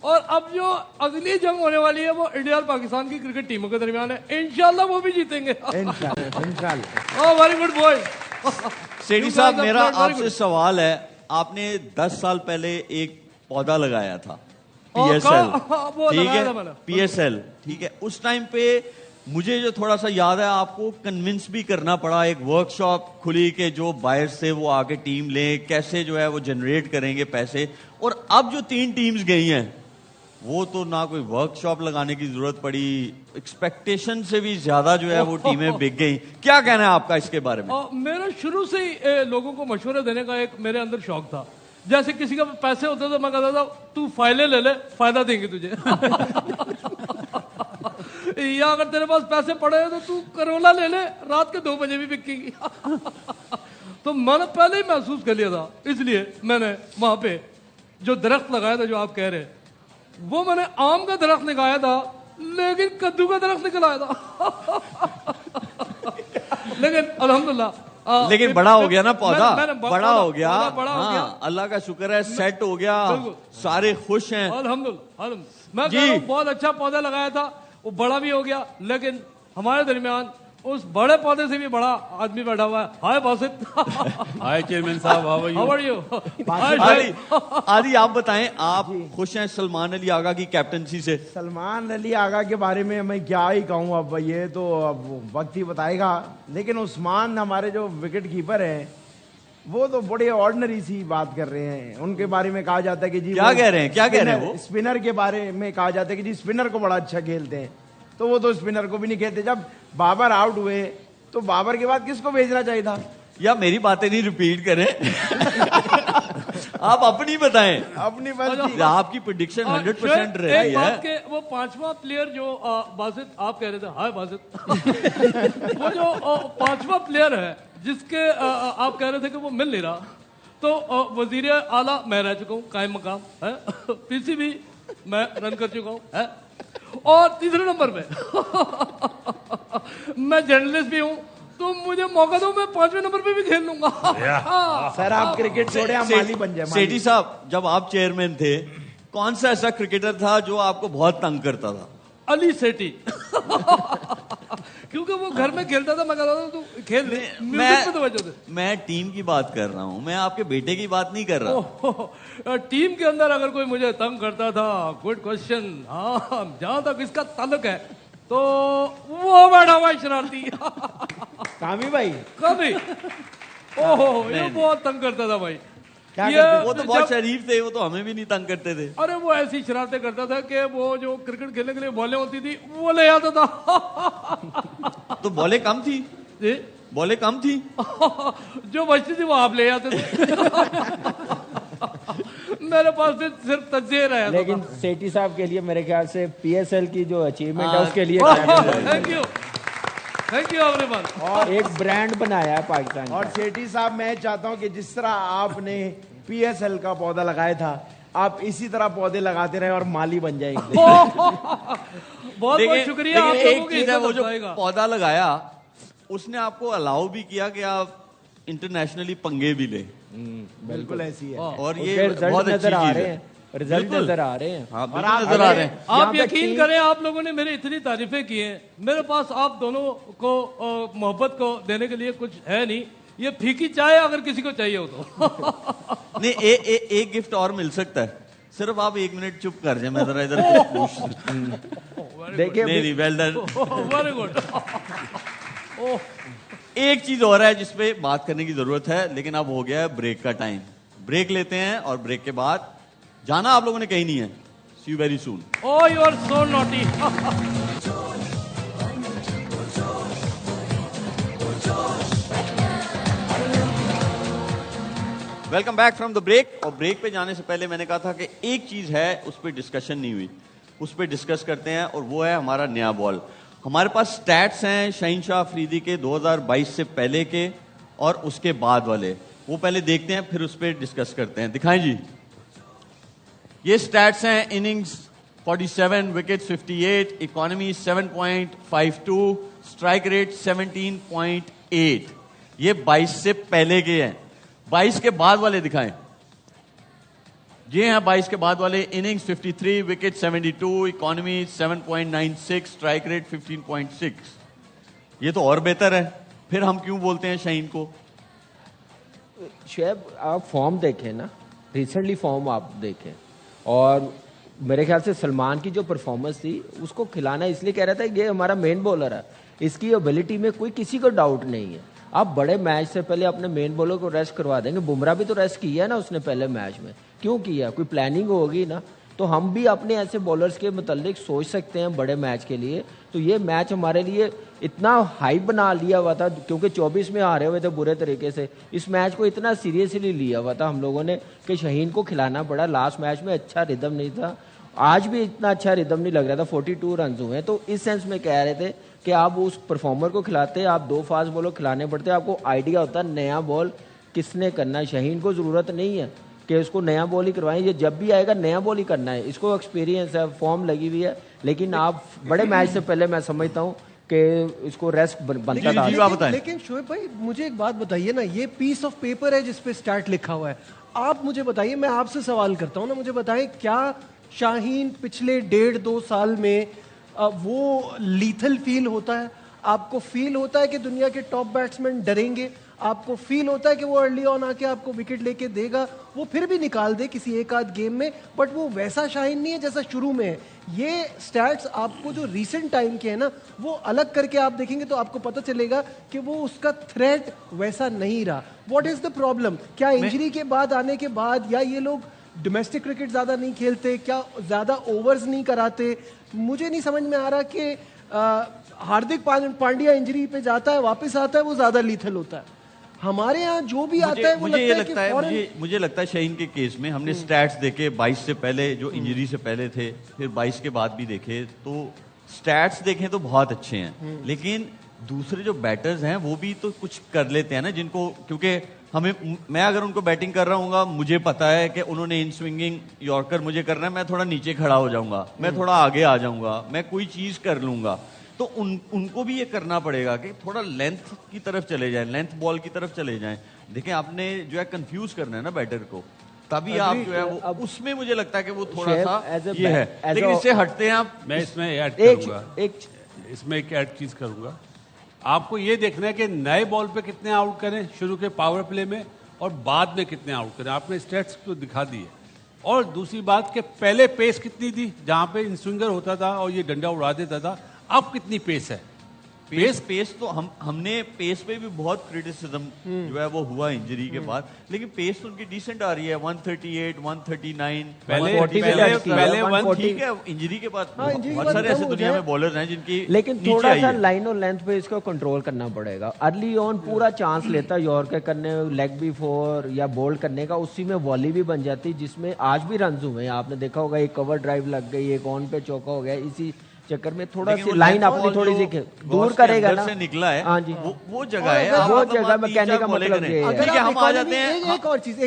F: और अब जो अगली जंग होने वाली है वो इंडिया और पाकिस्तान की क्रिकेट टीमों के दरमियान है, इंशाल्लाह वो भी जीतेंगे।
E: इंशाल्लाह।
F: Very good boy.
A: सेठी साहब, मेरा आपसे सवाल है, आपने 10 साल पहले एक पौधा लगाया था PSL, ठीक है, PSL, ठीक है, उस टाइम पे मुझे जो थोड़ा सा याद है, आपको कन्विंस भी करना पड़ा, एक वर्कशॉप खुली कि जो बायर्स से वो आके टीम लें, कैसे जो है वो जनरेट करेंगे पैसे। और अब जो 3 टीम्स गई हैं वो तो ना कोई वर्कशॉप लगाने की जरूरत पड़ी, एक्सपेक्टेशन से भी ज्यादा जो है वो टीमें बिक गई। क्या कहना है आपका इसके बारे में?
F: मेरा शुरू से ही लोगों को मशवरे देने का एक मेरे अंदर शौक था। जैसे किसी का पैसे होते तो मैं कहता था तू फाइलें ले ले, फायदा देंगे तुझे। या अगर तेरे पास पैसे पड़े हैं तो तू करोला ले ले, रात के 2 बजे भी बिकेगी। तो मैंने पहले ही महसूस कर लिया था, इसलिए मैंने वहां पे जो दरख्त लगाया था, जो आप कह रहे हैं, वो मैंने आम का दरख्त लगाया था, लेकिन कद्दू का दरख्त निकल आया था। लेकिन अल्हम्दुलिल्लाह,
A: लेकिन बड़ा हो गया ना पौधा, बड़ा हो गया,
F: हाँ,
A: अल्लाह का शुक्र है, सेट हो गया, सारे खुश हैं
F: अल्हम्दुलिल्लाह। मैं कह रहा हूं बहुत अच्छा पौधा लगाया था, वो बड़ा भी हो गया, लेकिन हमारे दरमियान उस बड़े पौधे से भी बड़ा आदमी बैठा हुआ है। हाय बासित।
B: हाय चेयरमैन साहब, हाउ आर यू?
A: आदि आप बताएं, आप खुश हैं सलमान अली आगा की कैप्टनसी से?
E: सलमान अली आगा के बारे में मैं क्या ही कहूँ, अब ये तो अब वक्त ही बताएगा। लेकिन उस्मान हमारे जो विकेट कीपर हैं वो तो बड़े ऑर्डिनरी सी बात कर रहे हैं। उनके बारे में कहा जाता है कि जी
A: क्या कह रहे हैं, क्या कह रहे हैं वो?
E: स्पिनर के बारे में कहा जाता है कि जी स्पिनर को बड़ा अच्छा खेलते हैं, तो वो तो स्पिनर को भी नहीं खेलते। जब बाबर आउट हुए तो बाबर के बाद किसको भेजना चाहिए था?
A: या मेरी बातें नहीं रिपीट करें। आप अपनी बताएं,
E: अपनी बात।
A: आपकी प्रेडिक्शन 100% रही है
F: के वो 5वां प्लेयर जो बासित आप कह रहे थे, हाय बासित। वो जो 5वां प्लेयर है जिसके आप कह रहे थे कि वो मिल नहीं रहा, तो वजीर आला मैं रह चुका हूँ, कायम मकाम है। पीसीबी मैं रन कर चुका हूँ, है। और तीसरे नंबर पे मैं जर्नलिस्ट भी हूँ, तो मुझे मौका दो, मैं 5वें नंबर पे भी खेल लूंगा।
E: सर आप क्रिकेट छोड़े, आप माली बन जाए।
A: सेठी साहब, जब आप चेयरमैन थे, कौन सा ऐसा क्रिकेटर था जो आपको बहुत तंग करता था?
F: अली सेठी। क्योंकि वो घर में खेलता था, मैं कहता था तू खेल ले, म्यूजिक पे तवज्जो दे।
A: मैं टीम की बात कर रहा हूँ, मैं आपके बेटे की बात नहीं कर रहा।
F: ओह, टीम के अंदर अगर कोई मुझे तंग करता था, गुड क्वेश्चन। हाँ, जहां तक इसका ताल्लुक है तो वो बैठा हुआ शरारती
E: कामी भाई
F: कभी, ओहो ये बहुत तंग करता था भाई।
E: क्या
F: ये
E: करते
A: वो तो बहुत
F: जब-
A: शरीफ थे, वो तो हमें भी नहीं तंग करते थे।
F: अरे वो ऐसी शरारतें करता था कि वो जो क्रिकेट खेलने के लिए बॉलें होती थी वो ले आता था।
A: तो बॉलें कम थी,
F: जी?
A: बॉलें कम थी।
F: जो बचती थी वो आप ले आते थे। मेरे पास से सिर्फ तज्जिए रहा था।
C: लेकिन सेठी साहब के लिए मेरे ख्याल से पीएसएल की जो अचीवमेंट है उसके लिए
F: थैंक यू एवरीवन।
C: एक ब्रांड बनाया है पाकिस्तान
E: और
C: का।
E: सेठी साहब, मैं चाहता हूं कि जिस तरह आपने पीएसएल का पौधा लगाया था, आप इसी तरह पौधे लगाते रहे और माली बन जाएंगे।
F: बहुत बहुत शुक्रिया आप
A: लेकिन
F: लोगों
A: एक
F: की
A: चीज है, वो
F: इज्जत
A: जो
F: अफजाई
A: पौधा लगाया उसने आपको अलाउ भी किया कि आप इंटरनेशनली पंगे भी ले,
E: बिल्कुल ऐसी है।
A: और
C: उसके
A: ये
C: रिजल्ट
A: बहुत अच्छी
C: नजर आ
A: चीज
C: रहे
A: है।
C: हैं, रिजल्ट
A: बिल्कुल।
C: नजर आ रहे हैं।
A: हाँ,
E: और
A: बिल्कुल
E: आप
A: नजर आ रहे हैं।
C: यहाँ
F: आप
C: पे
F: यकीन
C: टीम-
F: करें, आप लोगों ने मेरी इतनी तारीफें की हैं, मेरे पास आप दोनों को मोहब्बत को देने के लिए कुछ है नहीं। ये फीकी चाय अगर किसी को चाहिए हो तो।
A: नहीं, एक गिफ्ट और मिल सकता है, सिर्फ आप 1 मिनट चुप कर जाए, मैं जरा इधर कुछ पूछ।
C: देखिए
A: नहीं, वेल डन।
F: Very good.
A: एक चीज और है जिसपे बात करने की जरूरत है, लेकिन अब हो गया है ब्रेक का टाइम। ब्रेक लेते हैं और ब्रेक के बाद जाना आप लोगों ने कहीं नहीं है। See you very soon.
F: Oh, you are so naughty.
A: Welcome back from the break. और ब्रेक पे जाने से पहले मैंने कहा था कि एक चीज है उस पर डिस्कशन नहीं हुई, उस पर डिस्कस करते हैं, और वो है हमारा नया बॉल। हमारे पास स्टैट्स हैं शहीनशाह अफरीदी के 2022 से पहले के और उसके बाद वाले, वो पहले देखते हैं फिर उस पर डिस्कस करते हैं। दिखाएं जी, ये स्टैट्स हैं। Innings 47, wickets 58, economy 7.52, strike rate 17.8। ये 22 से पहले के हैं। 22 के बाद वाले दिखाएं। ये हैं 22 के बाद वाले। Innings 53, wicket 72, economy 7.96, strike rate 15.6। ये तो और बेहतर है, फिर हम क्यों बोलते हैं शाहीन को?
C: शेब, आप फॉर्म देखें ना, रिसेंटली फॉर्म आप देखें, और मेरे ख्याल से सलमान की जो परफॉर्मेंस थी उसको खिलाना इसलिए कह रहा था ये हमारा मेन बॉलर है, इसकी एबिलिटी में कोई किसी को डाउट नहीं है। आप बड़े मैच से पहले अपने मेन बॉलर को रेस्ट करवा देंगे। बुमराह भी तो रेस्ट किया है ना उसने पहले मैच में, क्यों किया? कोई प्लानिंग होगी ना। तो हम भी अपने ऐसे बॉलर्स के मुतालिक सोच सकते हैं बड़े मैच के लिए। तो ये मैच हमारे लिए इतना हाइप बना लिया हुआ था, क्योंकि 24 में हारे हुए थे बुरे तरीके से। इस मैच को इतना सीरियसली लिया हुआ था हम लोगों ने कि शाहीन को खिलाना पड़ा। लास्ट मैच में अच्छा रिदम नहीं था, आज भी इतना अच्छा रिदम नहीं लग रहा था। 42 रन हुए हैं, तो इस सेंस में कह रहे थे कि आप उस परफॉर्मर को खिलाते, आप 2 फास्ट बॉलर खिलाने पड़ते, आपको आइडिया होता नया बॉल किसने करना है। शाहीन को जरूरत नहीं है कि इसको नया बॉल ही करवाएं, ये जब भी आएगा नया बॉल ही करना है। इसको एक्सपीरियंस है, फॉर्म लगी हुई है, लेकिन आप बड़े मैच से पहले मैं समझता हूँ कि इसको रेस्ट बनता था।
A: जी, आप बताएं।
D: लेकिन शोएब भाई मुझे एक बात बताइए ना, ये पीस ऑफ पेपर है जिसपे स्टार्ट लिखा हुआ है। आप मुझे बताइए, मैं आपसे सवाल करता हूँ ना, मुझे बताएं क्या शाहीन पिछले 1.5-2 साल में वो लीथल फील होता है? आपको फील होता है कि दुनिया के टॉप बैट्समैन डरेंगे? आपको फील होता है कि वो अर्ली ऑन आके आपको विकेट लेके देगा? वो फिर भी निकाल दे किसी एक आध गेम में, बट वो वैसा शाहीन नहीं है जैसा शुरू में है। ये स्टैट्स आपको जो रीसेंट टाइम के है ना, वो अलग करके आप देखेंगे तो आपको पता चलेगा कि वो उसका थ्रेट वैसा नहीं रहा। What is the problem? क्या इंजरी के बाद आने के बाद, या ये लोग डोमेस्टिक क्रिकेट ज्यादा नहीं खेलते, क्या ज्यादा ओवर्स नहीं कराते? मुझे नहीं समझ में आ रहा कि हार्दिक पांड्या इंजरी पे जाता है, वापस आता है, वो ज्यादा लीथल होता है। हमारे यहाँ जो भी आता है वो
A: मुझे ये
D: लगता
A: लगता
D: है
A: है,
D: कि
A: मुझे लगता है शाहीन के केस में हमने स्टैट्स देखे 22 से पहले, जो इंजरी से पहले थे, फिर 22 के बाद भी देखे, तो स्टैट्स देखें तो बहुत अच्छे हैं। लेकिन दूसरे जो बैटर्स हैं वो भी तो कुछ कर लेते हैं ना, जिनको, क्योंकि हमें, मैं अगर उनको बैटिंग कर रहा हूँ, मुझे पता है कि उन्होंने इन स्विंगिंग यॉर्कर मुझे करना है, मैं थोड़ा नीचे खड़ा हो जाऊंगा, मैं थोड़ा आगे आ जाऊंगा, मैं कोई चीज कर लूंगा। तो उनको भी ये करना पड़ेगा कि थोड़ा लेंथ की तरफ चले जाएं, लेंथ बॉल की तरफ चले जाएं। देखें, आपने जो है कंफ्यूज करना है ना बैटर को, तभी आप जो है वो, उसमें मुझे लगता है कि वो थोड़ा
C: शेफ,
A: सा
C: as a
A: ये है।
C: as
A: लेकिन
C: a-
A: इससे हटते हैं आप।
B: मैं इसमें ऐड
C: एक
B: करूंगा,
C: एक
B: इसमें एक ऐड चीज करूंगा आपको ये देखना है कि नए बॉल पे कितने आउट करें शुरू के पावर प्ले में और बाद में कितने आउट करें। आपने स्टैट्स तो दिखा दिए। और दूसरी बात कि पहले पेस कितनी थी, जहां पे इन स्विंगर होता था और ये डंडा उड़ा देता था, अब कितनी पेस है?
A: पेस तो हमने पेस पे भी बहुत क्रिटिसिज्म जो है वो हुआ इंजरी के बाद, लेकिन पेस तो उनकी डिसेंट आ रही है 138, 139,
B: पहले
A: 1 ठीक है। इंजरी के बाद बहुत सारे ऐसे दुनिया में बॉलर्स हैं जिनकी
C: लेकिन
A: नीचे
C: थोड़ा
A: आई
C: सा
A: है।
C: लाइन और लेंथ पे इसको कंट्रोल करना पड़ेगा। अर्ली ऑन पूरा चांस लेता यॉर्कर करने, लेग बी फोर या बोल्ड करने का, उसी में वॉली भी बन जाती, जिसमें आज भी रन हुए हैं। आपने देखा होगा, एक कवर ड्राइव लग गई, एक ऑन पे चौका हो गया, इसी चक्कर में थोड़ा सी लाइन अपनी थोड़ी सी दूर करेगा ना,
A: से निकला है।
C: हाँ जी,
A: वो जगह है,
C: वो जगह में कहने का मतलब ये है।
A: ठीक है, हम आ जाते हैं।
D: एक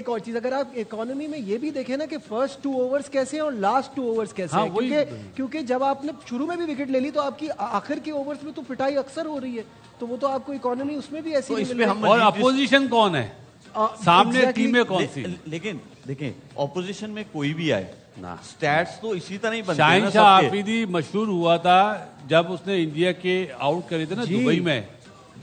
D: और चीज अगर आप इकोनॉमी में ये भी देखें ना कि फर्स्ट 2 ओवर्स कैसे हैं और लास्ट 2 ओवर्स कैसे
B: हाँ,
D: हैं, क्योंकि जब आपने शुरू में भी विकेट ले ली तो आपकी आखिर के ओवर्स में तो पिटाई अक्सर हो रही है, तो वो तो आपको इकोनॉमी उसमें भी ऐसी नहीं मिल रही है।
B: और अपोजिशन कौन है, सामने टीमें कौन सी?
A: लेकिन देखें, ऑपोजिशन में कोई भी आए ना, स्टैट्स तो इसी तरह ही बनते हैं
B: शाहिन
A: ना
B: शाह
A: सबके।
B: आफरीदी मशहूर हुआ था जब उसने इंडिया के आउट करे थे ना दुबई में,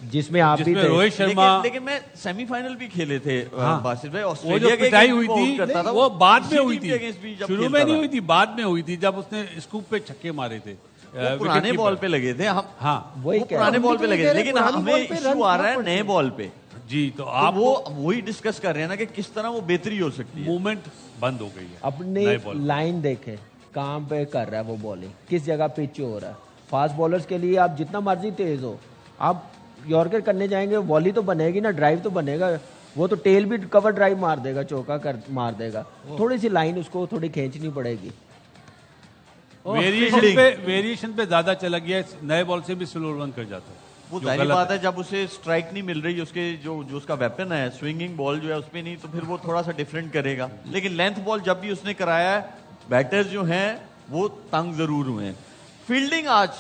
C: जिसमें आप भी
B: जिसमें
C: थे।
B: रोहित शर्मा,
A: लेकिन मैं सेमीफाइनल भी खेले थे बासित भाई,
B: वो
A: ऑस्ट्रेलिया
B: जो
A: के
B: पिटाई
A: against
B: हुई
A: भी वो
B: थी
A: out करता था,
B: वो बाद में हुई
A: किसी
B: थी,
A: team के against भी जब
B: शुरू
A: खेलता
B: में नहीं
A: था।
B: हुई थी, बाद में हुई थी जब उसने स्कूप पे छक्के मारे थे।
A: वो पुराने बॉल पे लगे थे हम,
B: हाँ
C: वही
A: वो
C: कह
A: पुराने
C: रहा
A: बॉल पे
D: हम भी
A: लगे
D: तो
A: थे,
D: ये
A: लेकिन
D: कह रहे हैं,
A: हमें
D: पुरानी बॉल पे
A: इशू आ रहा है
D: रन
A: नए बॉल पे।
B: जी, तो
A: तो
B: आप
A: वो वही डिस्कस कर रहे हैं ना कि किस तरह वो बेहतरी हो सकती है।
B: मूवमेंट बंद हो गई है।
C: अपनी
B: नए बॉल
C: लाइन देखें, कहाँ पे कर रहा है वो बॉलिंग, किस जगह पिच हो रहा है। फास्ट बॉलर्स के लिए आप जितना मर्जी तेज हो, आप यॉर्कर करने जाएंगे, वॉली तो बनेगी ना, ड्राइव तो बनेगा, वो तो टेल भी कवर ड्राइव मार देगा, चौका कर मार देगा। थोड़ी सी लाइन उसको थोड़ी खींचनी पड़ेगी।
B: वेरिएशन पे ज्यादा चला गया है, नए बॉल से भी स्लो रन कर जाता है।
A: वो
B: जो
A: जाहिर
B: गलत
A: बात है, जब उसे स्ट्राइक नहीं मिल रही, उसके जो उसका वेपन है स्विंगिंग बॉल जो है उस पे नहीं, तो फिर वो थोड़ा सा डिफरेंट करेगा। लेकिन लेंथ बॉल जब भी उसने कराया है, बैटर्स जो हैं वो तंग जरूर हुए हैं। फील्डिंग आज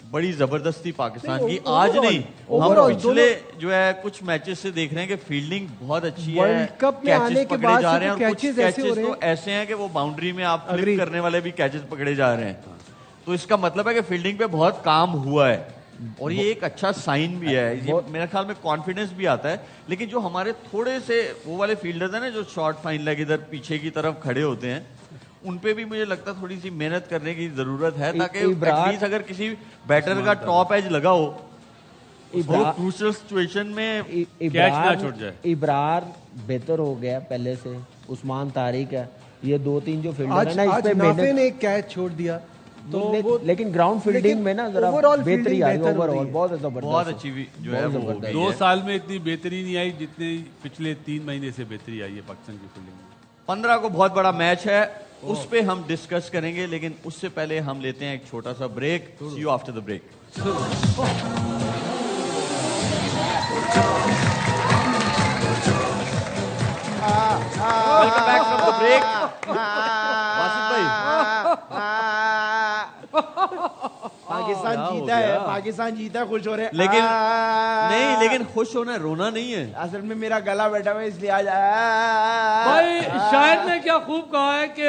A: बड़ी जबरदस्ती पाकिस्तान की, आज नहीं, हम पिछले जो है कुछ मैचेस से देख रहे हैं कि फील्डिंग बहुत अच्छी है।
D: वर्ल्ड कप में आने के बाद
A: जा
D: से
A: रहे हैं
D: तो
A: और कुछ
D: कैचेस ऐसे हो
A: कैचेस
D: रहे
A: तो
D: हैं।
A: ऐसे हैं कि वो बाउंड्री में आप फ्लिप करने वाले भी कैचेस पकड़े जा रहे हैं। तो इसका मतलब है कि फील्डिंग पे बहुत काम हुआ है और ये एक अच्छा साइन भी है। ये मेरे ख्याल में कॉन्फिडेंस भी आता है। लेकिन जो हमारे थोड़े से वो वाले फील्डर्स हैं ना, जो शॉर्ट फाइन लेग इधर पीछे की तरफ खड़े होते हैं, उन पे भी मुझे लगता है थोड़ी सी मेहनत करने की जरूरत है, ताकि एटलीस्ट अगर किसी बैटर का टॉप एज लगा हो, क्रूशियल सिचुएशन में
B: कैच ना छूट जाए।
C: इब्रार बेहतर हो गया पहले से, उस्मान तारिक है, ये 2-3 जो फील्डर है ना, इस
D: आज
C: पे
D: नाफे
C: मेहनत।
D: ने एक कैच छोड़ दिया तो वो,
C: लेकिन ग्राउंड फील्डिंग में ना जरा
D: overall
C: बेहतरी
D: fielding
C: आई,
D: बेहतर हो
C: ओवरऑल
D: रही है।
C: बहुत जबरदस्त,
A: बहुत अच्छी भी जो है वो हो गई
B: 2
A: है।
B: साल में इतनी बेहतरी नहीं आई जितनी पिछले 3 महीने से बेहतरी आई है पाकिस्तान की फील्डिंग में।
A: 15 को बहुत बड़ा मैच है, उस पे हम डिस्कस करेंगे, लेकिन उससे पहले हम लेते हैं एक छोटा सा break. See you after the break. Welcome back from the break. Wasif भाई,
E: पाकिस्तान
A: क्या हो
E: जीता है,
A: गया?
E: पाकिस्तान जीता है, खुश हो रहे हैं।
A: लेकिन नहीं, लेकिन खुश होना है, रोना नहीं है।
E: असल में मेरा गला बैठा हुआ है, इसलिए आज
F: भाई शायर ने क्या खूब कहा है कि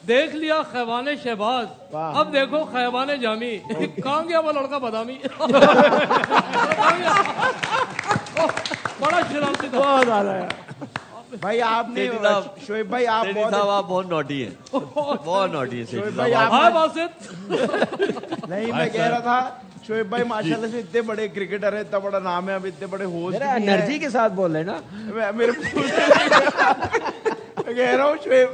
F: देख लिया खैबान शहबाज, अब देखो खैबान जामी। कहाँ गया वो लड़का बदामी? बड़ा शरारती था।
E: बहुत ज्यादा है भाई। आपने
A: सेठी साहब,
E: शोएब भाई आप
A: सेठी
E: बहुत
A: साहब आप बहुत नॉटी हैं, बहुत नॉटी है सेठी
E: शोएब
A: साहब
E: भाई
A: आप।
E: आप
F: हाँ बासित,
E: नहीं, मैं कह रहा था शोएब भाई माशाल्लाह से इतने बड़े क्रिकेटर है, इतना बड़ा नाम है, अब इतने बड़े होस्ट
C: मेरा एनर्जी के साथ बोल रहे ना।
E: मेरे मैं कह रहा हूँ शोएब,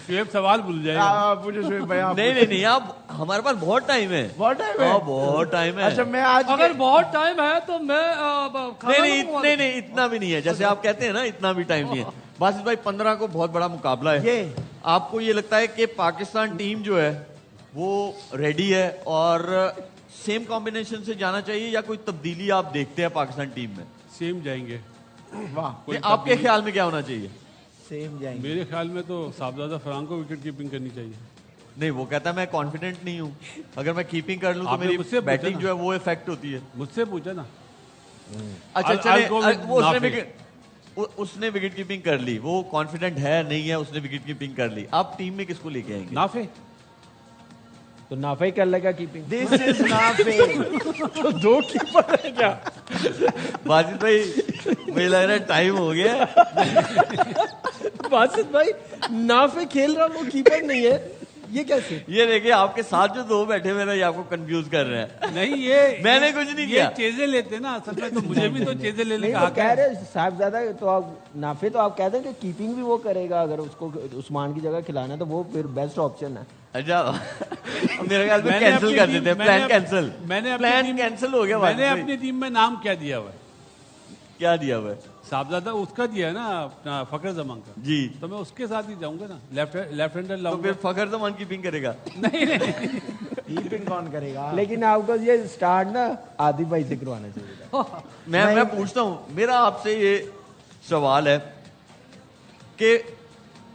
B: शुएब सवाल भूल जाएगा।
E: आप पूछो शोएब भाई, आप
A: नहीं नहीं नहीं, आप हमारे पास बहुत टाइम है,
E: बहुत टाइम है।
A: हाँ, बहुत टाइम है।
E: अच्छा, मैं आज
F: अगर बहुत टाइम है तो मैं खाना
A: नहीं
F: मंगवा
A: नहीं नहीं, इतना भी नहीं है, जैसे आप कहते हैं ना, इतना भी टाइम नहीं है। बासित भाई, 15 को बहुत बड़ा मुकाबला है।
E: ये
A: आपको ये लगता है कि पाकिस्तान टीम जो है वो रेडी है और सेम कॉम्बिनेशन से जाना चाहिए, या कोई तब्दीली आप देखते हैं पाकिस्तान टीम में?
B: सेम जाएंगे।
E: वाह,
A: नहीं, आपके ख्याल में क्या होना चाहिए?
E: सेम जाएंगे।
B: मेरे ख्याल में तो साहबजादा फरहान को विकेट कीपिंग करनी चाहिए।
A: नहीं, वो कहता है मैं कॉन्फिडेंट नहीं हूँ, अगर मैं कीपिंग कर लूँ तो
B: आपने
A: मेरी
B: मुझसे पूछा
A: बैटिंग
B: ना।
A: जो है वो इफेक्ट होती है।
B: मुझसे पूछा ना।
A: अच्छा
B: I'll
A: चले,
B: go with
A: वो उसने
B: नाफे।
A: उसने विकेट कीपिंग कर ली, वो कॉन्फिडेंट है नहीं है, उसने विकेट कीपिंग कर ली, आप टीम में किसको लेके आएंगे?
B: नाफे
C: तो नाफे कर लेगा कीपिंग।
E: This is Nafe.
D: तो 2 कीपर है क्या?
A: बाजिद भाई मुझे लग रहा है टाइम हो गया है।
D: बासित भाई नाफे खेल रहा, वो कीपर नहीं है, ये कैसे?
A: ये देखिए आपके साथ जो 2 बैठे हुए ना ये आपको कंफ्यूज कर रहे हैं।
B: नहीं ये
A: मैंने कुछ नहीं किया।
B: ये चीजें लेते ना असल में, तो मुझे भी तो चीजें लेने
C: नहीं
B: का
C: वो
B: हक
C: कह
B: है।
C: रहे साहबजादा, तो आप नाफे तो आप कहते हैं कि कीपिंग भी वो करेगा, अगर उसको उस्मान की जगह खिलाना है तो वो फिर बेस्ट ऑप्शन है।
A: अच्छा मेरे ख्याल में
B: मैंने
A: कैंसिल
B: अपनी
A: कर
B: टीम-
A: देते हैं,
B: मैंने
A: प्लान
B: अप-
A: कैंसिल।
B: मैंने अपनी
A: प्लान
B: टीम-
A: कैंसिल हो गया।
B: मैंने
A: बाजिद भाई,
B: अपनी टीम में नाम क्या दिया हुआ है?
A: क्या दिया हुआ है?
B: साहबजादा उसका दिया है ना, अपना फखर जमान का।
A: जी
B: तो मैं उसके साथ ही जाऊंगा ना, लेफ्ट हैंडर
A: तो
B: लाऊंगा।
A: फिर फखर जमान कीपिंग करेगा।
E: कीपिंग कौन करेगा?
C: लेकिन आपको ये स्टार्ट ना आदिब भाई से करवाना चाहिए था।
A: मैं पूछता हूं, मेरा आपसे ये सवाल है कि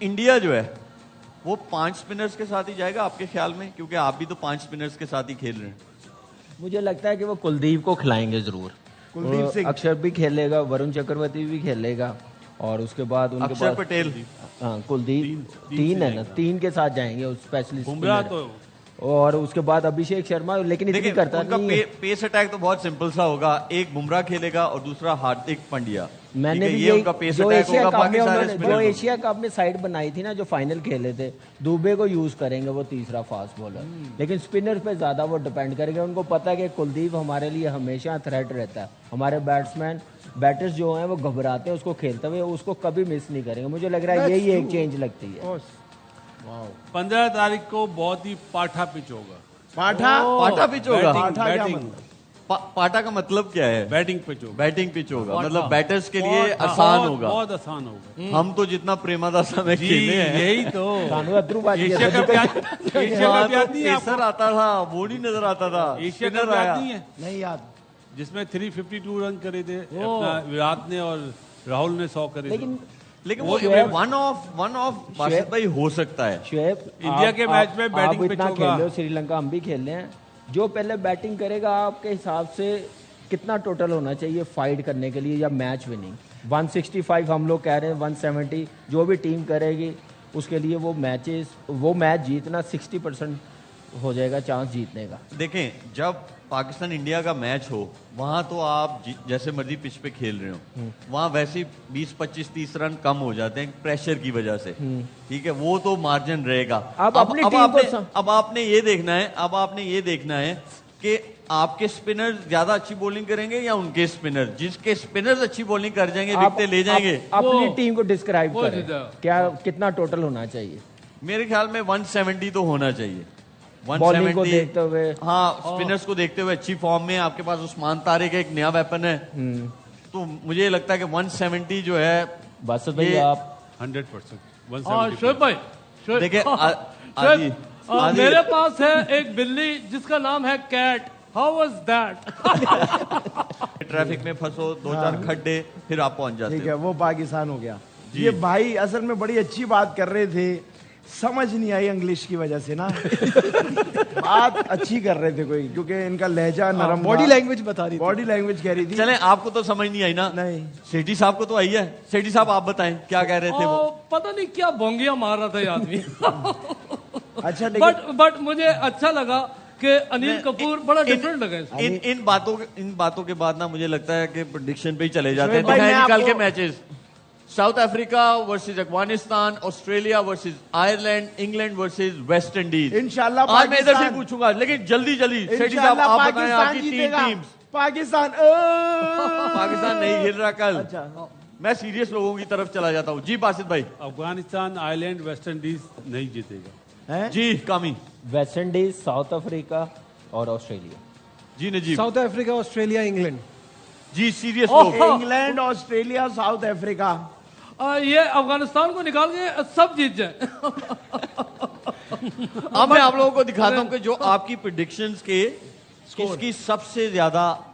A: इंडिया जो है वो 5 स्पिनर्स के साथ ही जाएगा आपके ख्याल में? क्योंकि आप भी तो 5 स्पिनर्स के साथ ही खेल रहे हैं।
C: मुझे लगता है कि वो कुलदीप को खिलाएंगे जरूर।
E: कुलदीप
C: वो
E: सिंह।
C: अक्षर भी खेलेगा, वरुण चक्रवर्ती भी खेलेगा, और उसके बाद उनके
A: अक्षर
C: पास
A: पटेल।
C: हाँ कुलदीप 3 है ना, 3 के साथ जाएंगे स्पेशलिस्ट।
B: बुमराह तो
C: और उसके बाद अभिषेक शर्मा, लेकिन इतनी
A: देखिए
C: करता
A: उनका
C: नहीं है।
A: पेस अटैक तो बहुत सिंपल सा होगा, एक बुमराह खेलेगा और दूसरा हार्दिक पांड्या।
C: मैंने
A: ठीक है,
C: भी
A: ये उनका पेस
C: जो
A: अटैक
C: एशिया
A: होगा,
C: कप
A: बाकी
C: में
A: सारे
C: उन्होंने जो
A: स्पिनर।
C: एशिया कप में साइड बनाई थी ना, जो फाइनल खेले थे, दुबे को यूज करेंगे वो तीसरा फास्ट बॉलर। लेकिन स्पिनर पे ज्यादा वो डिपेंड करेंगे। उनको पता है कि कुलदीप हमारे लिए हमेशा थ्रेट रहता है। हमारे बैटर्स जो हैं वो घबराते हैं उसको खेलते हुए, उसको कभी मिस नहीं करेंगे। मुझे लग रहा है यही एक चेंज लगती है।
B: 15 तारीख को बहुत ही पाठा पिच होगा।
E: पाठा?
A: पाटा पिच होगा?
E: पाठा क्या
B: बैटिंग
E: मतलब?
A: पाटा का मतलब क्या है?
B: बैटिंग पिच होगा।
A: बैटिंग पिच होगा, मतलब बैटर्स के लिए आसान होगा।
B: बहुत आसान होगा
A: हम तो जितना प्रेमादासा में
B: जी,
A: खेले हैं,
B: यही तो।
C: कानू अद्रू बाजी
B: एशिया
C: है।
B: कप याद एशिया
A: वहाँ
B: कप
A: तो
B: याद नहीं है
A: पेसर
B: आपको?
A: आता था, वो नहीं नजर आता था।
B: एशिया
A: स्पिनर
B: कप
A: आया।
B: याद नहीं है,
E: नहीं याद।
B: जिसमें 352 रन करे थे अपना विराट ने और राहुल ने 100 करे थे।
A: लेकिन
C: वो
A: वो
C: शुएब-
A: वन ऑफ बासित भाई हो सकता है।
C: शुएब,
B: इंडिया के मैच में
C: आप
B: बैटिंग पिच
C: इतना
B: होगा।
C: खेल रहे हो, श्रीलंका हम भी खेल रहे हैं। जो पहले बैटिंग करेगा आपके हिसाब से कितना टोटल होना चाहिए फाइट करने के लिए या मैच विनिंग? 165 हम लोग कह रहे हैं, 170 जो भी टीम करेगी उसके लिए वो मैच जीतना 60% हो जाएगा चांस जीतने का।
A: देखें जब पाकिस्तान इंडिया का मैच हो वहां तो आप जैसे मर्जी पिच पे खेल रहे हो, वहां वैसे ही 20, 25, 30 रन कम हो जाते हैं प्रेशर की वजह से। ठीक है, वो तो मार्जिन रहेगा।
C: अब अपनी टीम को
A: अब आपने ये देखना है कि आपके स्पिनर ज्यादा अच्छी बॉलिंग करेंगे या उनके स्पिनर। जिसके स्पिनर्स अच्छी बॉलिंग कर जाएंगे, विकेटें ले जाएंगे।
C: अपनी टीम को डिस्क्राइब
F: वो
C: करें,
F: सीधा।
C: क्या कितना टोटल होना चाहिए
A: मेरे ख्याल में 170 तो होना चाहिए।
C: बॉलिंग को देखते हुए?
A: हाँ, स्पिनर्स को देखते हुए अच्छी फॉर्म में आपके पास उस्मान तारिक एक नया वेपन है, तो मुझे लगता है कि 170 जो है।
C: बस भाई
A: ये-
C: आप
B: 100%,
F: हाँ
B: 170।
F: शोएब भाई, शोएब,
A: देखिए
F: शोएब,
A: आदि
F: मेरे पास है एक बिल्ली जिसका नाम है cat. How was that?
A: Traffic में फंसो, 2-4 खड्डे, फिर आप पहुंच जाते
E: ठीक
A: हो।
E: है, वो पाकिस्तान हो गया। ये भाई असल में बड़ी अच्छी बात कर रहे थे, समझ नहीं आई इंग्लिश की वजह से ना। बात अच्छी कर रहे थे कोई, क्योंकि इनका लहजा नरम,
D: बॉडी लैंग्वेज बता रही थी।
E: बॉडी लैंग्वेज कह रही थी।
A: चले, आपको तो समझ नहीं आई ना?
E: नहीं।
A: सेठी साहब को तो आई है। सेठी साहब आप बताएं क्या कह रहे थे वो?
F: पता नहीं क्या भोंगिया मार रहा था ये आदमी।
E: अच्छा लेकिन
F: बट मुझे अच्छा लगा कि अनिल कपूर बड़ा डिफरेंट लगा इसको।
A: इन बातों के बाद ना मुझे लगता है कि प्रेडिक्शन पे ही चले जाते हैं।
E: भाई, मैं
A: दिखाएं निकाल के
E: आपको-
A: matches. South Africa versus Afghanistan, Australia versus Ireland, England versus West Indies.
E: इंशाल्लाह
A: आज मैं इधर से
E: पाकिस्तान-
A: पूछूंगा, लेकिन जल्दी सेठी साहब
E: इंशाल्लाह
A: आप बताएं
E: पाकिस्तान
A: आपकी 3
E: जीतेगा।
A: टीम्स।
E: पाकिस्तान
A: पाकिस्तान नहीं खेल रहा कल।
E: अच्छा,
A: मैं सीरियस लोगों की तरफ चला जाता हूँ। जी बासित भाई।
B: अफगानिस्तान, आयरलैंड, वेस्ट इंडीज नहीं जीतेगा।
E: हैं?
A: जी कामी।
C: वेस्ट इंडीज, साउथ अफ्रीका और ऑस्ट्रेलिया।
A: जी Najib.
D: South Africa, Australia, England.
A: जी सीरियस लोग।
E: England, Australia, South Africa.
F: ये अफगानिस्तान को निकाल के सब जीत जाए।
A: अब मैं आप लोगों को दिखाता हूं कि जो आपकी प्रिडिक्शंस के किसकी सबसे ज्यादा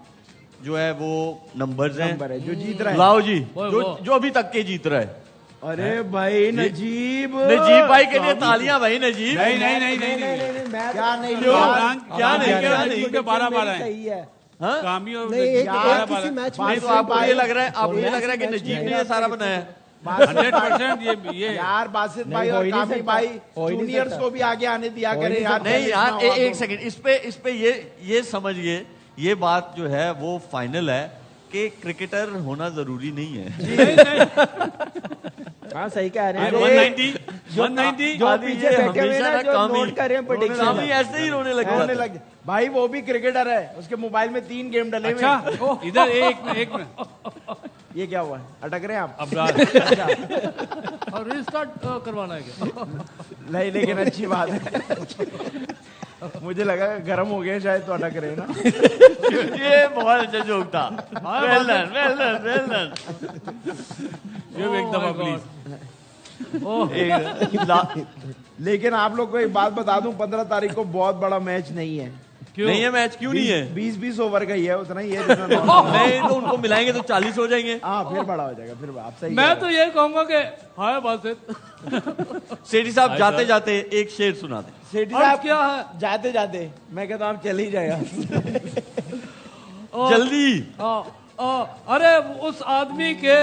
A: जो है वो नंबर्स हैं।
E: नंबर है जो जीत रहा है।
A: लाओ जी,
F: वो-
A: जो
F: वो।
A: जो अभी तक के जीत रहा है।
E: अरे भाई नजीब,
A: नजीब भाई के लिए तालियां भाई। नजीब
B: नहीं नहीं नहीं नहीं
E: क्या नहीं
A: क्यों?
E: यार?
A: क्या नहीं, क्या नहीं?
B: उनके 12-12 हैं।
C: सही है।
A: हाँ?
B: कामी और
D: नहीं, एक
B: 12-12
D: किसी मैच
A: नहीं
D: में
A: तो आपको
E: भाई-
A: ये लग रहा है, आपको ये लग रहा है कि
D: मैच
A: नजीब
D: में
A: ने ये सारा बनाया है?
E: बासित
B: 100% ये
E: यार बासित
C: नहीं,
E: भाई
C: हो
E: और
C: ही नहीं
E: कामी
C: सकता।
E: भाई
C: हो ही नहीं
E: जूनियर्स
C: सकता।
E: को भी आगे आने दिया
C: हो ही
E: करें
C: नहीं
E: यार।
A: नहीं यार
E: इतना
A: एक
E: आवाज
A: सेकंड इस पे ये समझिए, ये बात जो है वो फाइनल है कि क्रिकेटर होना जरूरी नहीं है।
C: हाँ सही कह रहे हैं
B: 190
C: जो
A: आदि
C: पीछे
A: ये
C: बैठे हुए
A: हमेशा
C: ना
A: ना
C: जो
A: काम ही-
C: नोट कर रहे हैं
A: कामी
C: प्रेडिक्शन
A: ऐसे ही रोने लग
E: होने
A: जाता है।
E: लग भाई वो भी क्रिकेटर है, उसके मोबाइल में 3 गेम डले हुए
B: अच्छा
E: हैं।
B: इधर एक में
E: ये क्या हुआ है, अटक रहे हैं आप?
B: अब
F: और रिस्टार्ट करवाना है क्या?
E: नहीं लेकिन अच्छी बात है। मुझे लगा गर्म हो गए शायद तो अटक रहे हैं ना।
A: ये बहुत अच्छा जोक था। Well done, well done, well done.
B: ये एक दफा
F: my
B: प्लीज।
E: लेकिन आप लोग को एक बात बता दूं, 15 तारीख को बहुत बड़ा मैच नहीं है।
A: नहीं है मैच, क्यों नहीं है?
E: 20 ओवर का ही है, उतना ही है जितना normal है।
A: नहीं तो उनको मिलाएंगे तो 40 हो जाएंगे।
E: हाँ फिर बड़ा हो जाएगा, फिर आप सही
F: मैं
E: कह
F: तो ये कहूंगा कि हाय बासित
A: सेठी साहब जाते जाते एक शेर सुना दें।
E: रहे हैं। सेठी
F: अर्थ
E: साहब
F: क्या है?
E: जाते जाते मैं कहता हूँ आप चल ही जाएगा।
A: जल्दी।
F: अरे उस आदमी के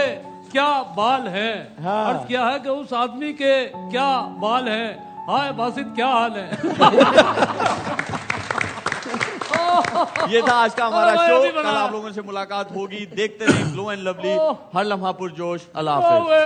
F: क्या बाल हैं?
E: हाँ।
F: अर्थ क्या है कि उस आदमी के क्या बाल हैं? हाय बासित क्या हाल है?
A: ये था आज का हमारा
F: अरे
A: शो।
F: भाई, अभी
A: कल
F: बना।
A: आप लोगों से मुलाकात होगी। देखते रहिए ग्लो एंड लवली, हर लम्हा पुरजोश। अल्लाह हाफिज।
F: ओए।